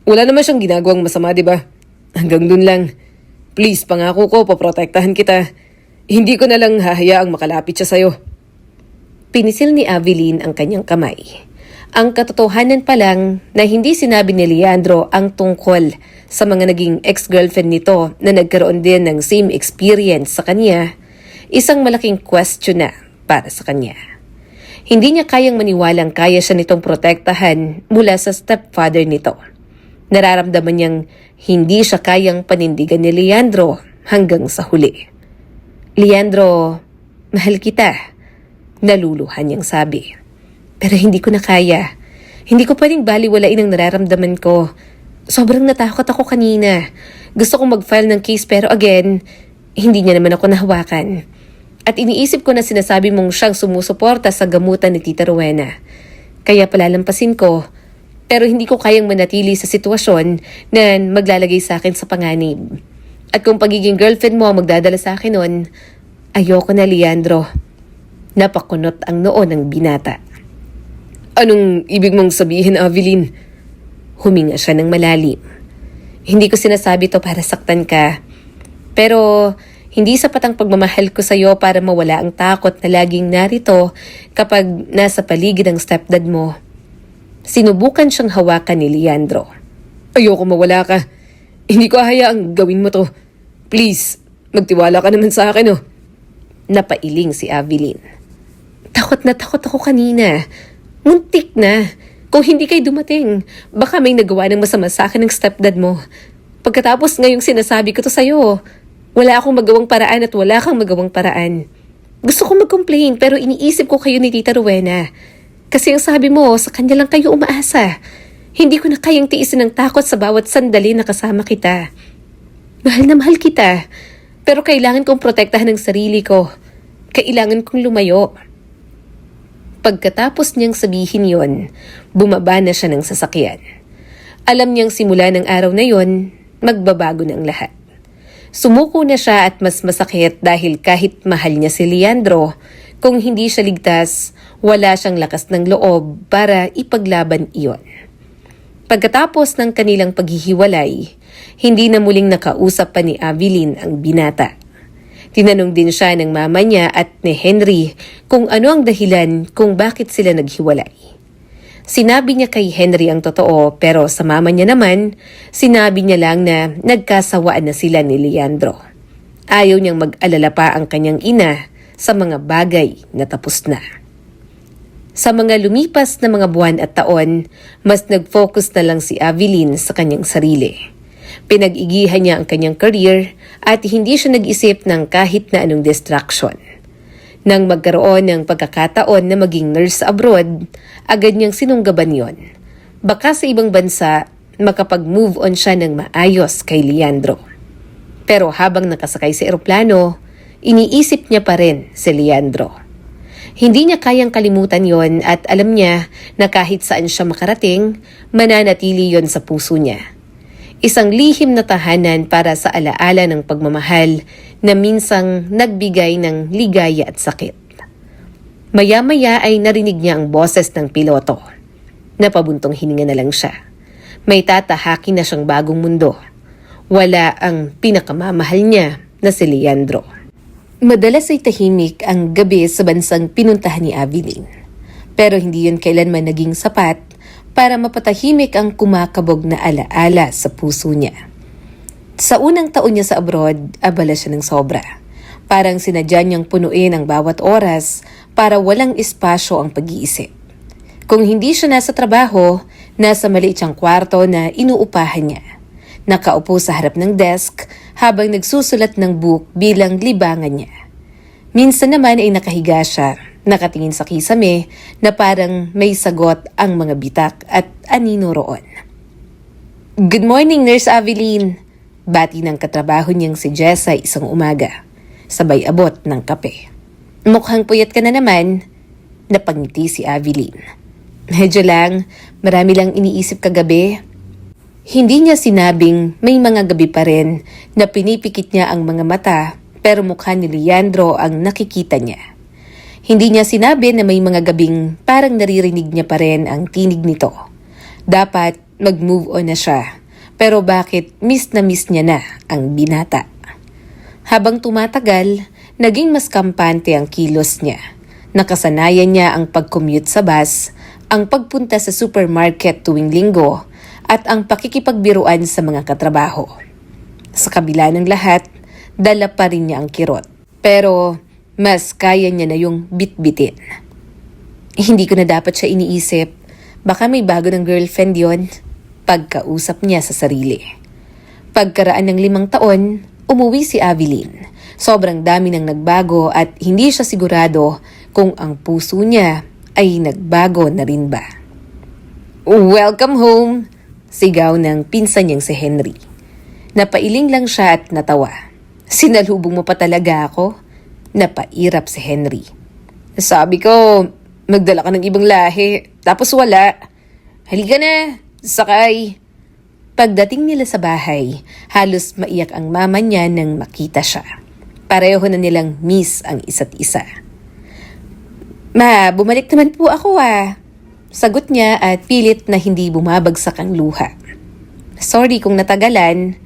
Wala naman siyang ginagawang masama, di ba? Hanggang dun lang. Please, pangako ko, poprotektahan kita. Hindi ko na lang hahayaang makalapit siya sa'yo.
Pinisil ni Avilin ang kanyang kamay. Ang katotohanan pa lang na hindi sinabi ni Leandro ang tungkol sa mga naging ex-girlfriend nito na nagkaroon din ng same experience sa kanya, isang malaking question na para sa kanya. Hindi niya kayang maniwalang kaya siya nitong protektahan mula sa stepfather nito. Nararamdaman niyang hindi siya kayang panindigan ni Leandro hanggang sa huli. Leandro, mahal kita. Naluluhan niyang sabi. Pero hindi ko na kaya. Hindi ko pwedeng baliwalain ang nararamdaman ko. Sobrang natakot ako kanina. Gusto kong mag-file ng case pero again, hindi niya naman ako nahawakan. At iniisip ko na sinasabi mong siyang sumusuporta sa gamutan ni Tita Rowena. Kaya palalampasin ko, pero hindi ko kayang manatili sa sitwasyon na maglalagay sa akin sa panganib. At kung pagiging girlfriend mo ang magdadala sa akin nun, ayoko na, Leandro. Napakunot ang noo ng binata.
Anong ibig mong sabihin, Avilin?
Huminga siya ng malalim. Hindi ko sinasabi to para saktan ka. Pero hindi sapat ang pagmamahal ko sa'yo para mawala ang takot na laging narito kapag nasa paligid ang stepdad mo. Sinubukan siyang hawakan ni Leandro.
Ayoko mawala ka. Hindi ko hayaang gawin mo to. Please, magtiwala ka naman sa akin, oh.
Napailing si Avilin. Takot na takot ako kanina. Muntik na. Kung hindi kayo dumating, baka may nagawa ng masama sa akin ng stepdad mo. Pagkatapos ngayong sinasabi ko to sa'yo, wala akong magawang paraan at wala kang magawang paraan. Gusto kong mag-complain pero iniisip ko kayo ni Tita Rowena. Kasi ang sabi mo, sa kanya lang kayo umaasa. Hindi ko na kayang tiisin ng takot sa bawat sandali na kasama kita. Mahal na mahal kita. Pero kailangan kong protektahan ang sarili ko. Kailangan kong lumayo. Pagkatapos niyang sabihin yon, bumaba na siya ng sasakyan. Alam niyang simula ng araw na yon, magbabago na ang lahat. Sumuko na siya at mas masakit dahil kahit mahal niya si Leandro, kung hindi siya ligtas, wala siyang lakas ng loob para ipaglaban iyon. Pagkatapos ng kanilang paghihiwalay, hindi na muling nakausap pa ni Avilin ang binata. Tinanong din siya ng mama niya at ni Henry kung ano ang dahilan kung bakit sila naghiwalay. Sinabi niya kay Henry ang totoo pero sa mama niya naman, sinabi niya lang na nagkasawaan na sila ni Leandro. Ayaw niyang mag-alala pa ang kanyang ina sa mga bagay na tapos na. Sa mga lumipas na mga buwan at taon, mas nag-focus na lang si Avilin sa kanyang sarili. Pinag-igihan niya ang kanyang career at hindi siya nag-isip ng kahit na anong distraction. Nang magkaroon ng pagkakataon na maging nurse abroad, agad niyang sinunggaban yon. Baka sa ibang bansa, makapag-move on siya ng maayos kay Leandro. Pero habang nakasakay sa eroplano, iniisip niya pa rin si Leandro. Hindi niya kayang kalimutan yon at alam niya na kahit saan siya makarating, mananatili yon sa puso niya. Isang lihim na tahanan para sa alaala ng pagmamahal na minsang nagbigay ng ligaya at sakit. Maya-maya ay narinig niya ang boses ng piloto. Napabuntong hininga na lang siya. May tatahakin na siyang bagong mundo. Wala ang pinakamamahal niya na si Leandro. Madalas ay tahimik ang gabi sa bansang pinuntahan ni Avilin. Pero hindi yun kailanman naging sapat para mapatahimik ang kumakabog na alaala sa puso niya. Sa unang taon niya sa abroad, abala siya ng sobra. Parang sinadya niyang punuin ang bawat oras para walang espasyo ang pag-iisip. Kung hindi siya nasa trabaho, nasa maliit siyang kwarto na inuupahan niya. Nakaupo sa harap ng desk habang nagsusulat ng book bilang libangan niya. Minsan naman ay nakahiga siya, nakatingin sa kisame na parang may sagot ang mga bitak at anino roon. Good morning, Nurse Avilin. Bati ng katrabaho niyang si Jessa isang umaga. Sabay abot ng kape. Mukhang puyat ka na naman. Napangiti si Avilin. Medyo lang, marami lang iniisip kagabi. Hindi niya sinabing may mga gabi pa rin na pinipikit niya ang mga mata pero mukha ni Leandro ang nakikita niya. Hindi niya sinabi na may mga gabing parang naririnig niya pa rin ang tinig nito. Dapat mag-move on na siya. Pero bakit miss niya na ang binata? Habang tumatagal, naging mas kampante ang kilos niya. Nakasanayan niya ang pag-commute sa bus, ang pagpunta sa supermarket tuwing linggo, at ang pakikipagbiruan sa mga katrabaho. Sa kabila ng lahat, dala pa rin niya ang kirot. Pero mas kaya niya na yung bitbitin. Hindi ko na dapat siya iniisip. Baka may bago ng girlfriend yon. Pagkausap niya sa sarili. Pagkaraan ng 5 taon, umuwi si Avilin. Sobrang dami nang nagbago at hindi siya sigurado kung ang puso niya ay nagbago na rin ba. "Welcome home!" sigaw ng pinsan niyang si Henry. Napailing lang siya at natawa. "Sinalubong mo pa talaga ako?" Napairap si Henry. "Sabi ko, magdala ka ng ibang lahi, tapos wala. Halika na, sakay." Pagdating nila sa bahay, halos maiyak ang mama niya nang makita siya. Pareho na nilang miss ang isa't isa. "Ma, bumalik naman po ako sagot niya at pilit na hindi bumabagsak ang luha. "Sorry kung natagalan.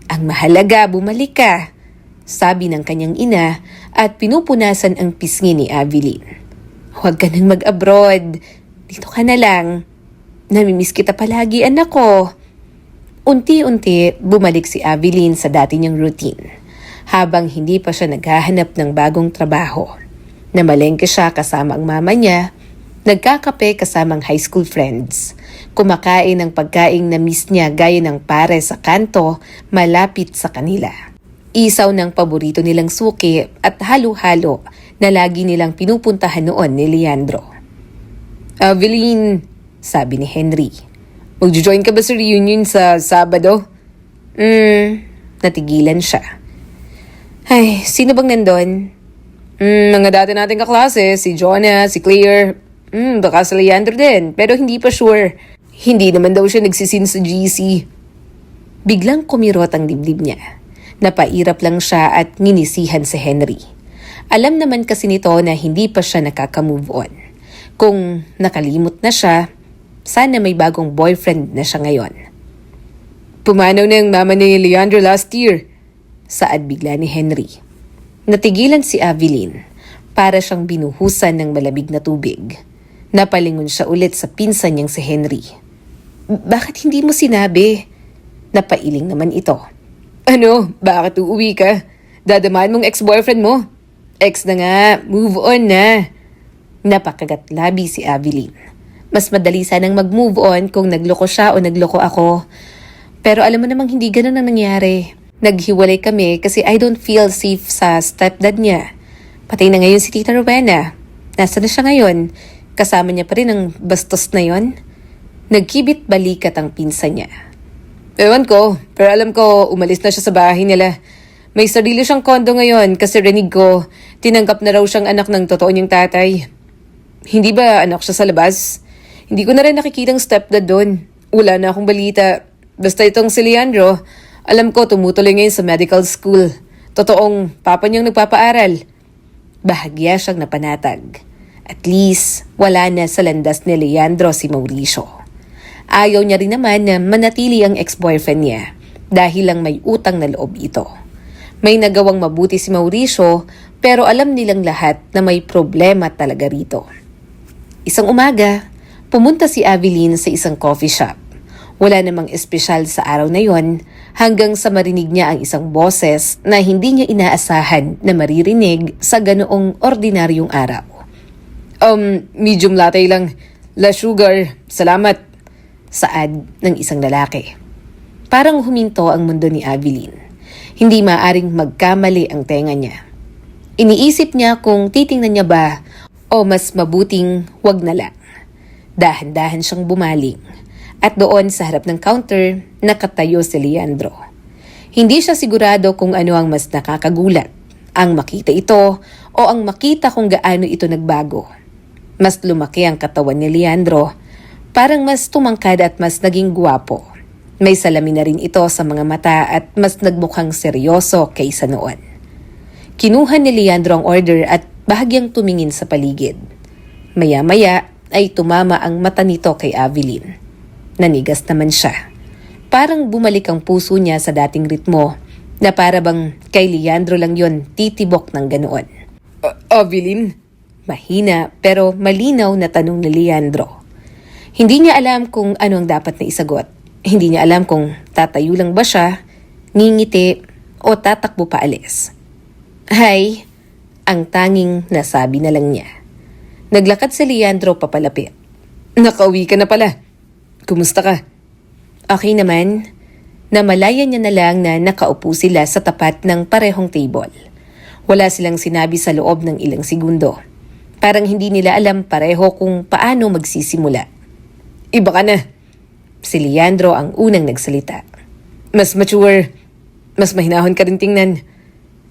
Ang mahalaga, bumalik ka," sabi ng kanyang ina at pinupunasan ang pisngi ni Avilin. "Huwag ka nang mag-abroad. Dito ka na lang. Namimiss kita palagi, anak ko." Unti-unti, bumalik si Avilin sa dati niyang routine. Habang hindi pa siya naghahanap ng bagong trabaho. Namalengke siya kasama ang mama niya, nagkakape kasamang high school friends, kumakain ng pagkaing na miss niya gaya ng pare sa kanto malapit sa kanila. Isaw ng paborito nilang suki at halo-halo na lagi nilang pinupuntahan noon ni Leandro. "Avilin," sabi ni Henry, "magjo-join ka ba sa reunion sa Sabado?" Natigilan siya. "Ay, sino bang nandun?" Mga dati nating kaklase, si Jonah, si Claire, baka si Leandro din, pero hindi pa sure. Hindi naman daw siya nagsisin sa GC. Biglang kumirot ang dibdib niya. Napairap lang siya at nginisihan si Henry. Alam naman kasi nito na hindi pa siya nakaka-move on. Kung nakalimot na siya, sana may bagong boyfriend na siya ngayon. "Pumanaw na ang mama ni Leandro last year," saad bigla ni Henry. Natigilan si Avilin, para siyang binuhusan ng malamig na tubig. Napalingon siya ulit sa pinsan niyang si Henry. "Bakit hindi mo sinabi?" Napailing naman ito. "Ano? Bakit uuwi ka? Dadamaan mong ex-boyfriend mo? Ex na nga, move on na." Napakagat labi si Avilin. Mas madali sanang mag-move on kung nagloko siya o nagloko ako. Pero alam mo namang hindi ganun ang nangyari. Naghiwalay kami kasi I don't feel safe sa stepdad niya. Patay na ngayon si Tita Rowena. Nasaan na siya ngayon? Kasama niya pa rin ang bastos na yon. Nagkibit balikat ang pinsan niya. "Ewan ko, pero alam ko umalis na siya sa bahay nila. May sarili siyang kondo ngayon kasi rinig ko, tinanggap na raw siyang anak ng totoo niyang tatay. Hindi ba anak siya sa labas? Hindi ko na rin nakikitang stepdad doon. Wala na akong balita. Basta itong si Leandro, alam ko tumutuloy ngayon sa medical school. Totoong papa niyang nagpapaaral." Bahagya siyang napanatag. At least, wala na sa landas ni Leandro si Mauricio. Ayaw niya rin naman na manatili ang ex-boyfriend niya dahil lang may utang na loob ito. May nagawang mabuti si Mauricio pero alam nilang lahat na may problema talaga rito. Isang umaga, pumunta si Avilin sa isang coffee shop. Wala namang espesyal sa araw na yon hanggang sa marinig niya ang isang boses na hindi niya inaasahan na maririnig sa ganoong ordinaryong araw. Medium latte lang. Less sugar. Salamat." Saad ng isang lalaki. Parang huminto ang mundo ni Avilin. Hindi maaring magkamali ang tenga niya. Iniisip niya kung titingnan niya ba o mas mabuting wag na lang. Dahan-dahan siyang bumaling. At doon sa harap ng counter, nakatayo si Leandro. Hindi siya sigurado kung ano ang mas nakakagulat. Ang makita ito o ang makita kung gaano ito nagbago. Mas lumaki ang katawan ni Leandro. Parang mas tumangkad at mas naging gwapo. May salamin na rin ito sa mga mata at mas nagmukhang seryoso kaysa noon. Kinuha ni Leandro ang order at bahagyang tumingin sa paligid. Maya-maya ay tumama ang mata nito kay Avilin. Nanigas naman siya. Parang bumalik ang puso niya sa dating ritmo na para bang kay Leandro lang yon titibok ng ganoon. "Avilin?" Mahina pero malinaw na tanong ni Leandro. Hindi niya alam kung ano ang dapat na isagot. Hindi niya alam kung tatayo lang ba siya, ngingiti o tatakbo pa alis. "Hi," ang tanging nasabi na lang niya. Naglakad si Leandro papalapit. "Nakauwi ka na pala. Kumusta ka?" "Okay naman." Namalayan niya na lang na nakaupo sila sa tapat ng parehong table. Wala silang sinabi sa loob ng ilang segundo. Parang hindi nila alam pareho kung paano magsisimula.
Iba ka na.
Si Leandro ang unang nagsalita.
Mas mature. Mas mahinahon ka rin tingnan.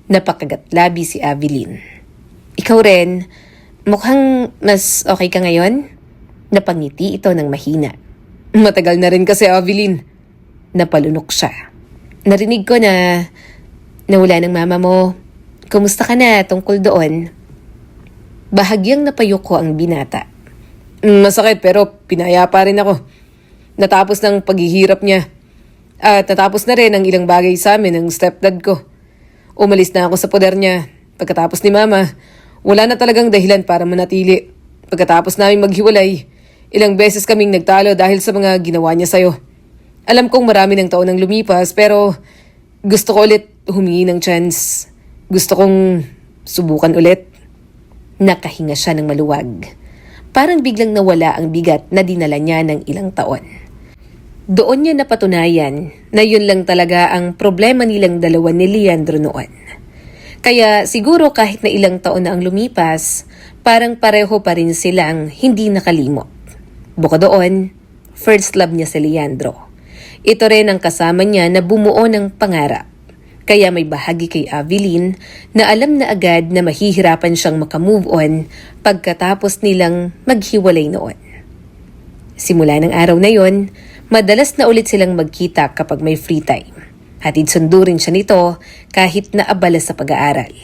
Napakagatlabi si Avilin. Ikaw rin, mukhang mas okay ka ngayon? Napangiti ito ng mahina.
Matagal na rin kasi, Avilin.
Napalunok siya. Narinig ko na nawala ng mama mo. Kumusta ka na tungkol doon? Bahagyang napayuko ang binata.
Masakit pero pinaya pa rin ako. Natapos ng paghihirap niya. At natapos na rin ang ilang bagay sa amin ng stepdad ko. Umalis na ako sa poder niya. Pagkatapos ni mama, wala na talagang dahilan para manatili. Pagkatapos namin maghiwalay, ilang beses kaming nagtalo dahil sa mga ginawa niya sa'yo. Alam kong marami ng taon ang lumipas pero gusto ko ulit humingi ng chance. Gusto kong subukan ulit.
Nakahinga siya ng maluwag. Parang biglang nawala ang bigat na dinala niya ng ilang taon. Doon niya napatunayan na yun lang talaga ang problema nilang dalawa ni Leandro noon. Kaya siguro kahit na ilang taon na ang lumipas, parang pareho pa rin silang hindi nakalimot. Bukod doon, first love niya si Leandro. Ito rin ang kasama niya na bumuo ng pangarap. Kaya may bahagi kay Avilin na alam na agad na mahihirapan siyang makamove on pagkatapos nilang maghiwalay noon. Simula ng araw na yon, madalas na ulit silang magkita kapag may free time. Hatid sundo rin siya nito kahit naabala sa pag-aaral.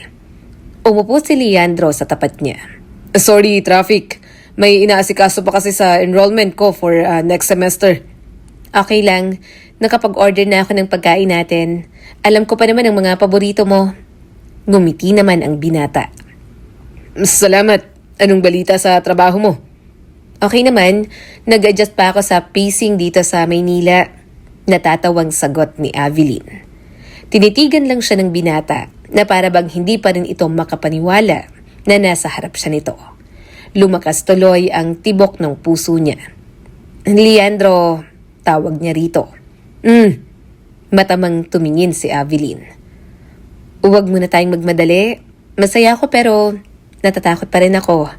Umupo si Leandro sa tapat niya.
Sorry, traffic. May inaasikaso pa kasi sa enrollment ko for next semester.
Okay lang, nakapag-order na ako ng pagkain natin. Alam ko pa naman ang mga paborito mo. Ngumiti naman ang binata.
Salamat. Anong balita sa trabaho mo?
Okay naman, nag-adjust pa ako sa pacing dito sa Maynila. Natatawang sagot ni Avilin. Tinitigan lang siya ng binata na para bang hindi pa rin ito makapaniwala na nasa harap siya nito. Lumakas tuloy ang tibok ng puso niya. Leandro, tawag niya rito. Matamang tumingin si Avilin. Huwag muna tayong magmadali. Masaya ako pero natatakot pa rin ako.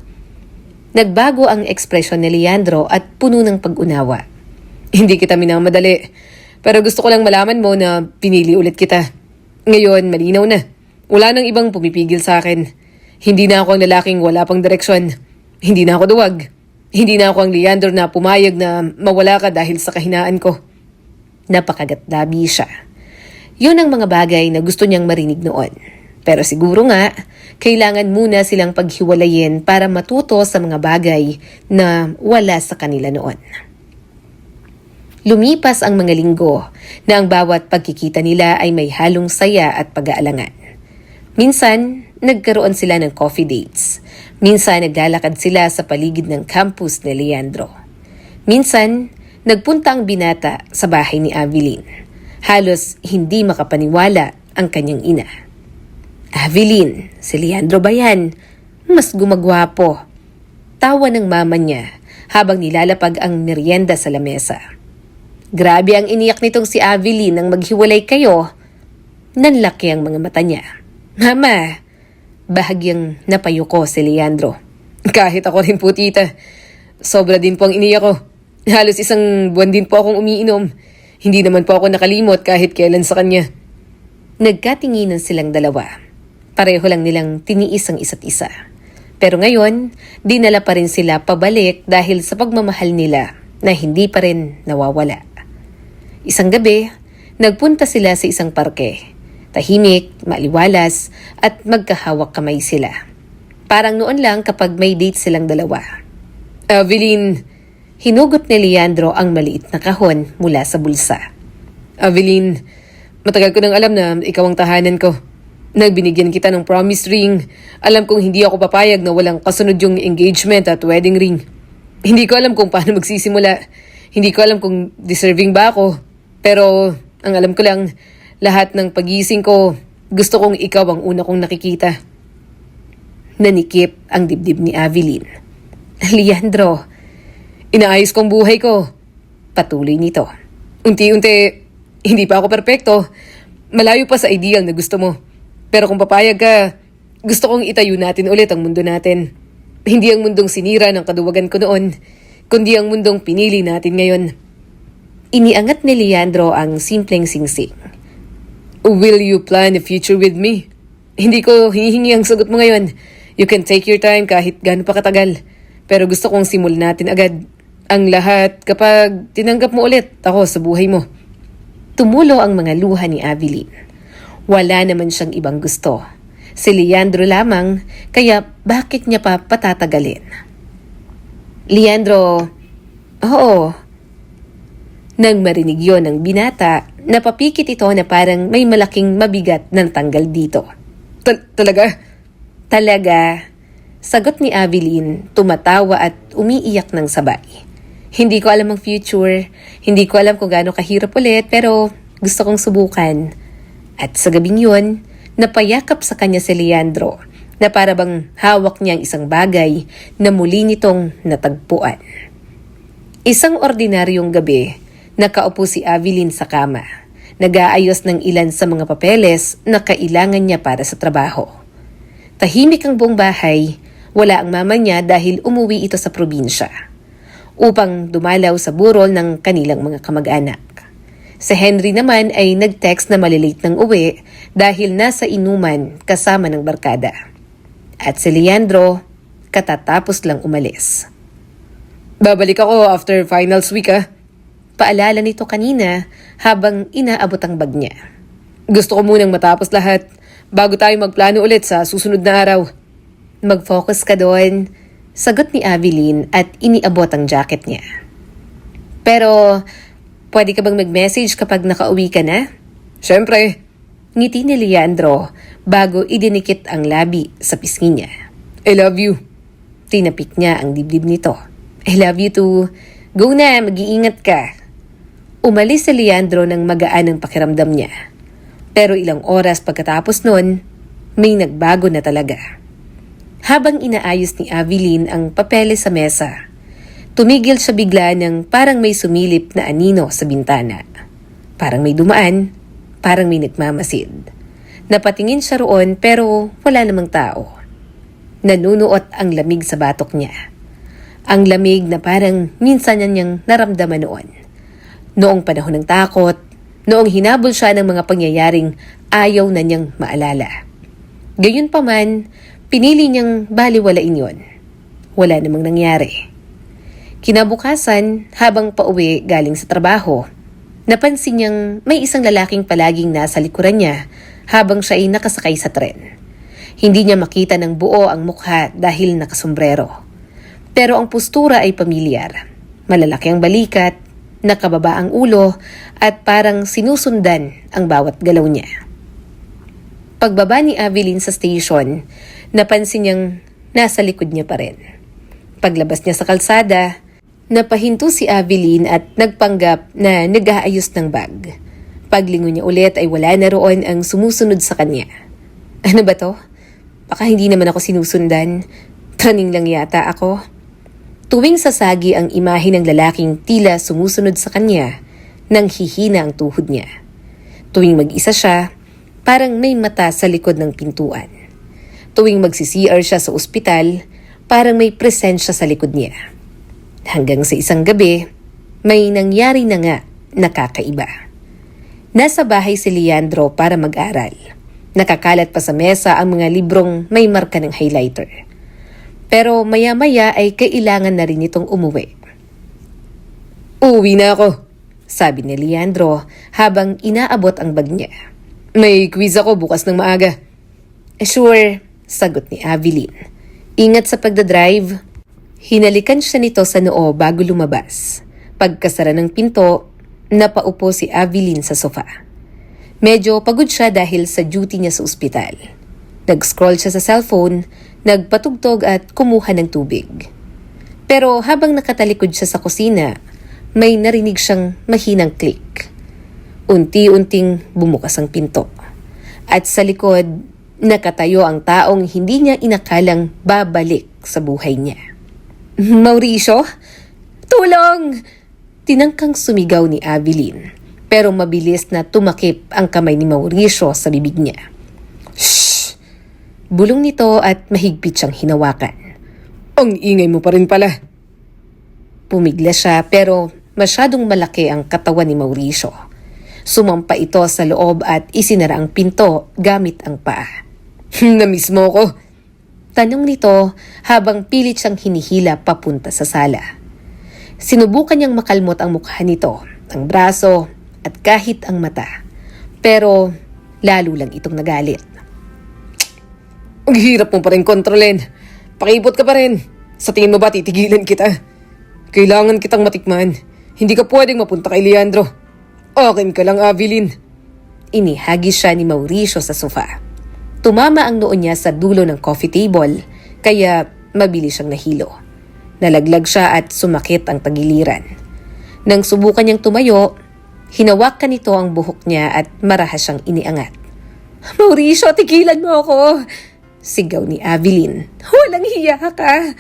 Nagbago ang ekspresyon ni Leandro at puno ng pag-unawa.
Hindi kita minamadali. Pero gusto ko lang malaman mo na pinili ulit kita. Ngayon, malinaw na. Wala nang ibang pumipigil sa akin. Hindi na ako ang lalaking wala pang direksyon. Hindi na ako duwag. Hindi na ako ang Leandro na pumayag na mawala ka dahil sa kahinaan ko.
Napakagatdabi siya. Yun ang mga bagay na gusto niyang marinig noon. Pero siguro nga, kailangan muna silang paghiwalayin para matuto sa mga bagay na wala sa kanila noon. Lumipas ang mga linggo na ang bawat pagkikita nila ay may halong saya at pag-aalangan. Minsan, nagkaroon sila ng coffee dates. Minsan, naglalakad sila sa paligid ng campus ni Leandro. Minsan, nagpunta ang binata sa bahay ni Avilin. Halos hindi makapaniwala ang kanyang ina. Avilin, si Leandro ba yan? Mas gumagwapo. Tawa ng mama niya habang nilalapag ang merienda sa lamesa. Grabe ang iniyak nitong si Avilin nang maghiwalay kayo. Nanlaki ang mga mata niya. Mama, bahagyang napayuko si Leandro.
Kahit ako rin po, tita. Sobra din po ang iniyak ko. Halos isang buwan din po akong umiinom. Hindi naman po ako nakalimot kahit kailan sa kanya.
Nagkatinginan silang dalawa. Pareho lang nilang tiniis ang isa't isa. Pero ngayon, dinala pa rin sila pabalik dahil sa pagmamahal nila na hindi pa rin nawawala. Isang gabi, nagpunta sila sa isang parke. Tahimik, maliwalas, at magkahawak kamay sila. Parang noon lang kapag may date silang dalawa.
Avilin,
hinugot ni Leandro ang maliit na kahon mula sa bulsa.
Avilin, matagal ko nang alam na ikaw ang tahanan ko. Nagbinigyan kita ng promise ring. Alam kong hindi ako papayag na walang kasunod yung engagement at wedding ring. Hindi ko alam kung paano magsisimula. Hindi ko alam kung deserving ba ako. Pero ang alam ko lang, lahat ng pagising ko, gusto kong ikaw ang una kong nakikita.
Nanikip ang dibdib ni Avilin. Leandro,
inaayos kong buhay ko.
Patuloy nito.
Unti-unti, hindi pa ako perpekto. Malayo pa sa ideal na gusto mo. Pero kung papayag ka, gusto kong itayo natin ulit ang mundo natin. Hindi ang mundong sinira ng kaduwagan ko noon, kundi ang mundong pinili natin ngayon.
Iniangat ni Leandro ang simpleng singsing.
Will you plan a future with me? Hindi ko hinihingi ang sagot mo ngayon. You can take your time kahit gaano pa katagal. Pero gusto kong simulan natin agad. Ang lahat kapag tinanggap mo ulit ako sa buhay mo.
Tumulo ang mga luha ni Avilin. Wala naman siyang ibang gusto. Si Leandro lamang, kaya bakit niya pa patatagalin? Leandro, oo. Nang marinig yon ng binata, napapikit ito na parang may malaking mabigat ng tanggal dito.
Talaga?
Talaga, sagot ni Avilin, tumatawa at umiiyak ng sabay. Hindi ko alam ang future, hindi ko alam kung gaano kahirap ulit, pero gusto kong subukan. At sa gabing yun, napayakap sa kanya si Leandro na para bang hawak niya ang isang bagay na muli nitong natagpuan. Isang ordinaryong gabi, nakaupo si Avilin sa kama, nag-aayos ng ilan sa mga papeles na kailangan niya para sa trabaho. Tahimik ang buong bahay, wala ang mama niya dahil umuwi ito sa probinsya upang dumalaw sa burol ng kanilang mga kamag-anak. Si Henry naman ay nag-text na malilate ng uwi dahil nasa inuman kasama ng barkada. At si Leandro, katatapos lang umalis.
Babalik ako after finals week
Paalala nito kanina habang inaabot ang bag niya.
Gusto ko munang matapos lahat bago tayo magplano ulit sa susunod na araw.
Mag-focus ka doon, sagot ni Avilin at iniabot ang jacket niya. Pero, pwede ka bang mag-message kapag nakauwi ka na?
Siyempre.
Ngiti ni Leandro bago idinikit ang labi sa pisngi niya.
I love you.
Tinapik niya ang dibdib nito. I love you too. Go na, mag-iingat ka. Umalis si Leandro ng magaan ang pakiramdam niya. Pero ilang oras pagkatapos nun, may nagbago na talaga. Habang inaayos ni Avilin ang papeles sa mesa, tumigil siya bigla ng parang may sumilip na anino sa bintana. Parang may dumaan, parang may nagmamasid. Napatingin siya roon pero wala namang tao. Nanunuot ang lamig sa batok niya. Ang lamig na parang minsan niyang naramdaman noon. Noong panahon ng takot, noong hinabol siya ng mga pangyayaring ayaw na niyang maalala. Gayunpaman, pinili niyang baliwalain yon. Wala namang nangyari. Kinabukasan, habang pauwi galing sa trabaho, napansin niyang may isang lalaking palaging nasa likuran niya habang siya ay nakasakay sa tren. Hindi niya makita ng buo ang mukha dahil nakasombrero. Pero ang postura ay pamilyar. Malalaki ang balikat, nakababa ang ulo at parang sinusundan ang bawat galaw niya. Pagbaba ni Avilin sa station, napansin niyang nasa likod niya pa rin. Paglabas niya sa kalsada, napahinto si Avilin at nagpanggap na nag-aayos ng bag. Paglingon niya ulit ay wala na roon ang sumusunod sa kanya. Ano ba to? Baka hindi naman ako sinusundan. Taning lang yata ako. Tuwing sasagi ang imahe ng lalaking tila sumusunod sa kanya, nang hihina ang tuhod niya. Tuwing mag-isa siya, parang may mata sa likod ng pintuan. Tuwing magsi-CR siya sa ospital, parang may presensya sa likod niya. Hanggang sa isang gabi, may nangyari na nga nakakaiba. Nasa bahay si Leandro para mag-aral. Nakakalat pa sa mesa ang mga librong may marka ng highlighter. Pero maya-maya ay kailangan na rin itong umuwi.
Uuwi na ako,
sabi ni Leandro habang inaabot ang bag niya.
May quiz ako bukas ng maaga.
Sure, sagot ni Avilin. Ingat sa pagdadrive. Hinalikan siya nito sa noo bago lumabas. Pagkasara ng pinto, napaupo si Avilin sa sofa. Medyo pagod siya dahil sa duty niya sa ospital. Nag-scroll siya sa cellphone, nagpatugtog at kumuha ng tubig. Pero habang nakatalikod siya sa kusina, may narinig siyang mahinang click. Unti-unting bumukas ang pinto. At sa likod, nakatayo ang taong hindi niya inakalang babalik sa buhay niya. Mauricio? Tulong! Tinangkang sumigaw ni Avilin, pero mabilis na tumakip ang kamay ni Mauricio sa bibig niya. Shhh! Bulong nito at mahigpit siyang hinawakan.
Ang ingay mo pa rin pala.
Pumigla siya pero masyadong malaki ang katawan ni Mauricio. Sumampa ito sa loob at isinara ang pinto gamit ang paa.
Namiss mo ko.
Tanong nito habang pilit siyang hinihila papunta sa sala. Sinubukan niyang makalmot ang mukha nito, ang braso at kahit ang mata. Pero lalo lang itong nagalit.
Ang hirap mo pa rin kontrolin. Pakipot ka pa rin. Sa tingin mo ba titigilan kita? Kailangan kitang matikman. Hindi ka pwedeng mapunta kay Leandro. Akin ka lang, Avilin.
Inihagis siya ni Mauricio sa sofa. Tumama ang noo niya sa dulo ng coffee table, kaya mabilis siyang nahilo. Nalaglag siya at sumakit ang tagiliran. Nang subukan niyang tumayo, hinawakan nito ang buhok niya at marahas siyang iniangat. Mauricio, tigilan mo ako! Sigaw ni Avilin. Walang hiya ka!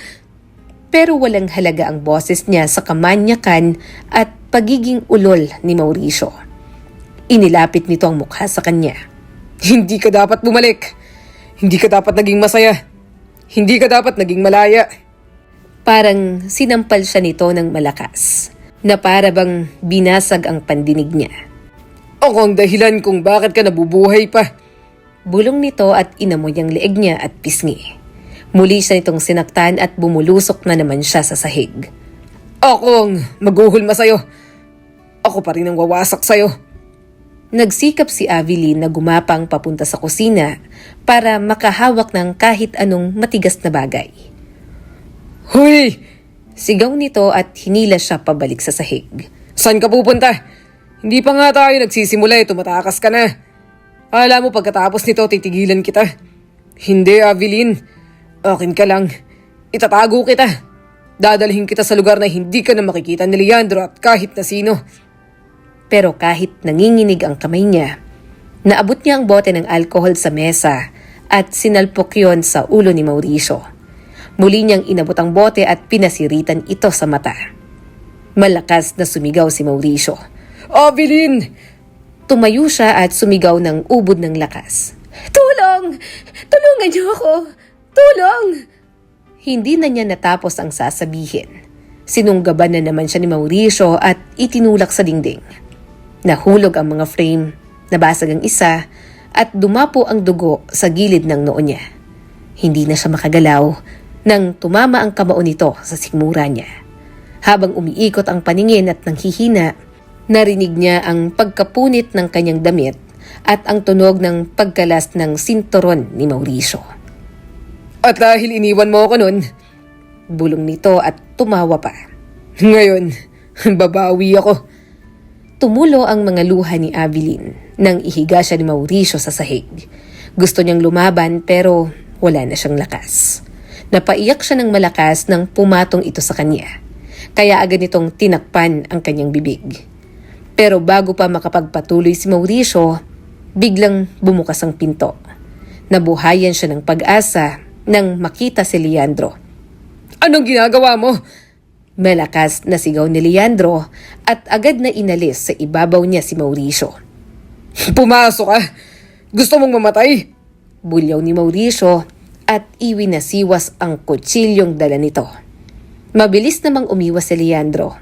Pero walang halaga ang boses niya sa kamanyakan at pagiging ulol ni Mauricio. Inilapit nito ang mukha sa kanya.
Hindi ka dapat bumalik. Hindi ka dapat naging masaya. Hindi ka dapat naging malaya.
Parang sinampal siya nito ng malakas, na para bang binasag ang pandinig niya.
Ako ang dahilan kung bakit ka nabubuhay pa.
Bulong nito at inamoy ang leeg niya at pisngi. Muli siya nitong sinaktan at bumulusok na naman siya sa sahig.
Ako ang maghuhulma sa'yo. Ako pa rin ang wawasak sa'yo.
Nagsikap si Avilin na gumapang papunta sa kusina para makahawak ng kahit anong matigas na bagay.
Hoy!
Sigaw nito at hinila siya pabalik sa sahig.
Saan ka pupunta? Hindi pa nga tayo nagsisimula tumatakas ka na. Alam mo pagkatapos nito titigilan kita. Hindi, Avilin. Akin ka lang. Itatago kita. Dadalhin kita sa lugar na hindi ka na makikita ni Leandro at kahit na sino.
Pero kahit nanginginig ang kamay niya, naabot niya ang bote ng alcohol sa mesa at sinalpok yon sa ulo ni Mauricio. Muli niyang inabot ang bote at pinasiritan ito sa mata. Malakas na sumigaw si Mauricio.
Avilin!
Tumayo siya at sumigaw ng ubod ng lakas. Tulong! Tulungan niyo ako! Tulong! Hindi na niya natapos ang sasabihin. Sinunggaban na naman siya ni Mauricio at itinulak sa dingding. Nahulog ang mga frame, nabasag ang isa, at dumapo ang dugo sa gilid ng noo niya. Hindi na siya makagalaw nang tumama ang kamao nito sa sikmura niya. Habang umiikot ang paningin at nanghihina, narinig niya ang pagkapunit ng kanyang damit at ang tunog ng pagkalas ng sinturon ni Mauricio.
At dahil iniwan mo ako nun,
bulong nito at tumawa pa.
Ngayon, babawi ako.
Tumulo ang mga luha ni Avilin nang ihiga siya ni Mauricio sa sahig. Gusto niyang lumaban pero wala na siyang lakas. Napaiyak siya ng malakas nang pumatong ito sa kanya. Kaya agad nitong tinakpan ang kanyang bibig. Pero bago pa makapagpatuloy si Mauricio, biglang bumukas ang pinto. Nabuhayan siya ng pag-asa nang makita si Leandro.
Anong ginagawa mo?
Malakas na sigaw ni Leandro at agad na inalis sa ibabaw niya si Mauricio.
Pumasok ka! Gusto mong mamatay?
Bulyaw ni Mauricio at iwinasiwas ang kutsilyong dala nito. Mabilis namang umiwas si Leandro.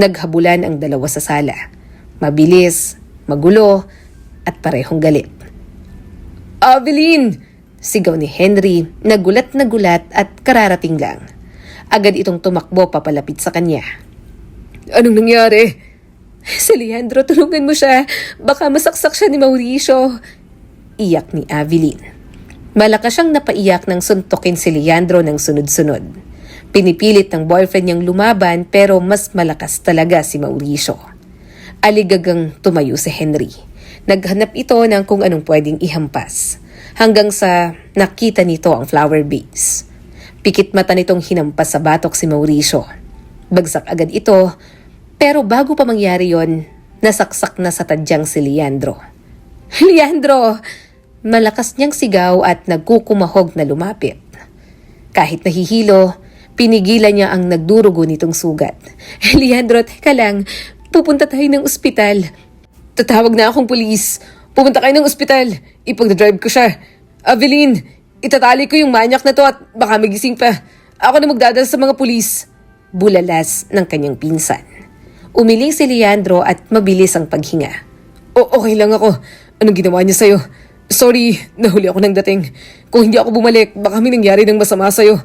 Naghabulan ang dalawa sa sala. Mabilis, magulo at parehong galit.
Avilin!
Sigaw ni Henry, nagulat at kararating lang. Agad itong tumakbo papalapit sa kanya.
Anong nangyari?
Si Leandro, tulungan mo siya. Baka masaksak siya ni Mauricio. Iyak ni Avilin. Malakas siyang napaiyak nang suntukin si Leandro ng sunod-sunod. Pinipilit ng boyfriend niyang lumaban pero mas malakas talaga si Mauricio. Aligagang tumayo si Henry. Naghanap ito ng kung anong pwedeng ihampas. Hanggang sa nakita nito ang flower vase. Pikit mata nitong hinampas sa batok si Mauricio. Bagsak agad ito, pero bago pa mangyari yon, nasaksak na sa tadyang si Leandro. Leandro! Malakas niyang sigaw at nagkukumahog na lumapit. Kahit nahihilo, pinigilan niya ang nagdurugo nitong sugat. Leandro, teka lang. Pupunta tayo ng ospital.
Tatawag na akong pulis. Pupunta kayo ng ospital. Ipag-drive ko siya. Avilin, itatali ko yung manyak na to at baka magising pa. Ako na magdadala sa mga pulis.
Bulalas ng kanyang pinsan. Umiling si Leandro at mabilis ang paghinga.
Okay lang ako. Anong ginawa niya sa'yo? Sorry, nahuli ako ng dating. Kung hindi ako bumalik, baka may nangyari ng masama sa'yo.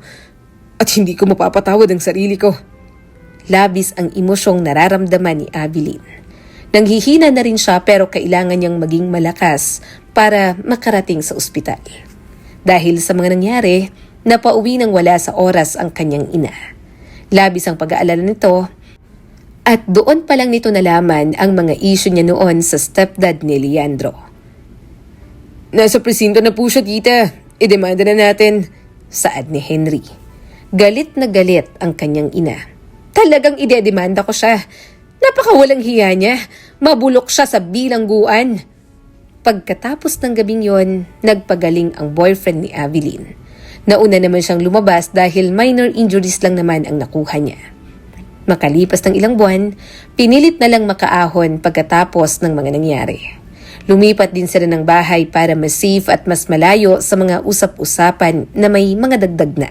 At hindi ko mapapatawad ang sarili ko.
Labis ang emosyong nararamdaman ni Abilene. Nanghihina na rin siya pero kailangan niyang maging malakas para makarating sa ospital. Dahil sa mga nangyari, napauwi nang wala sa oras ang kanyang ina. Labis ang pag-aalala nito at doon pa lang nito nalaman ang mga issue niya noon sa stepdad ni Leandro.
Nasa presinto na po siya, tita. Idemanda na natin.
Saad ni Henry. Galit na galit ang kanyang ina. Talagang idedemanda ko siya. Napakawalang hiya niya. Mabulok siya sa bilangguan. Pagkatapos ng gabing yon, nagpagaling ang boyfriend ni Abilene. Nauna naman siyang lumabas dahil minor injuries lang naman ang nakuha niya. Makalipas ng ilang buwan, pinilit na lang makaahon pagkatapos ng mga nangyari. Lumipat din sila ng bahay para mas safe at mas malayo sa mga usap-usapan na may mga dagdag na.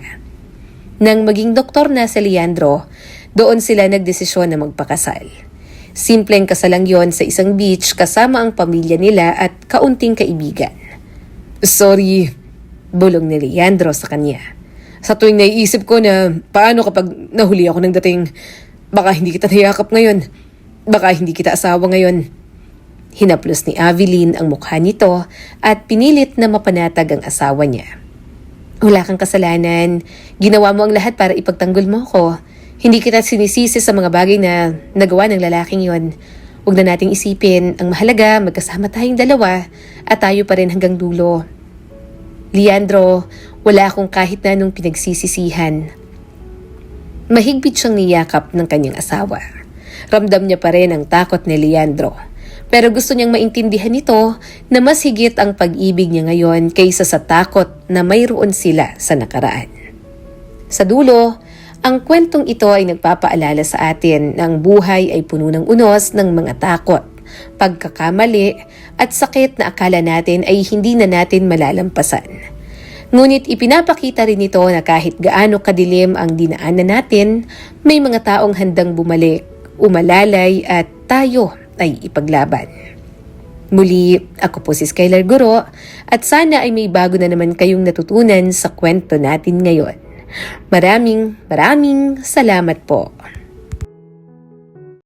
Nang maging doktor na si Leandro, doon sila nagdesisyon na magpakasal. Simpleng kasalang yon sa isang beach kasama ang pamilya nila at kaunting kaibigan.
Sorry,
Bulong ni Leandro sa kanya.
sa tuwing naiisip ko na paano kapag nahuli ako ng dating, baka hindi kita niyakap ngayon. Baka hindi kita asawa ngayon.
Hinaplos ni Abilene ang mukha nito at pinilit na mapanatag ang asawa niya. Wala kang kasalanan. Ginawa mo ang lahat para ipagtanggol mo ko. Hindi kita sinisisi sa mga bagay na nagawa ng lalaking yon. Huwag na nating isipin. Ang mahalaga, magkasama tayong dalawa at tayo pa rin hanggang dulo. Leandro, wala akong kahit na anong pinagsisisihan. Mahigpit siyang niyakap ng kanyang asawa. Ramdam niya pa rin ang takot ni Leandro. Pero gusto niyang maintindihan nito na mas higit ang pag-ibig niya ngayon kaysa sa takot na mayroon sila sa nakaraan. Sa dulo, ang kwentong ito ay nagpapaalala sa atin na ang buhay ay puno ng unos ng mga takot, pagkakamali at sakit na akala natin ay hindi na natin malalampasan. Ngunit ipinapakita rin ito na kahit gaano kadilim ang dinaanan natin, may mga taong handang bumalik, umalalay at tayo ay ipaglaban. Muli, ako po si Skylar Guro at sana ay may bago na naman kayong natutunan sa kwento natin ngayon. Maraming salamat po.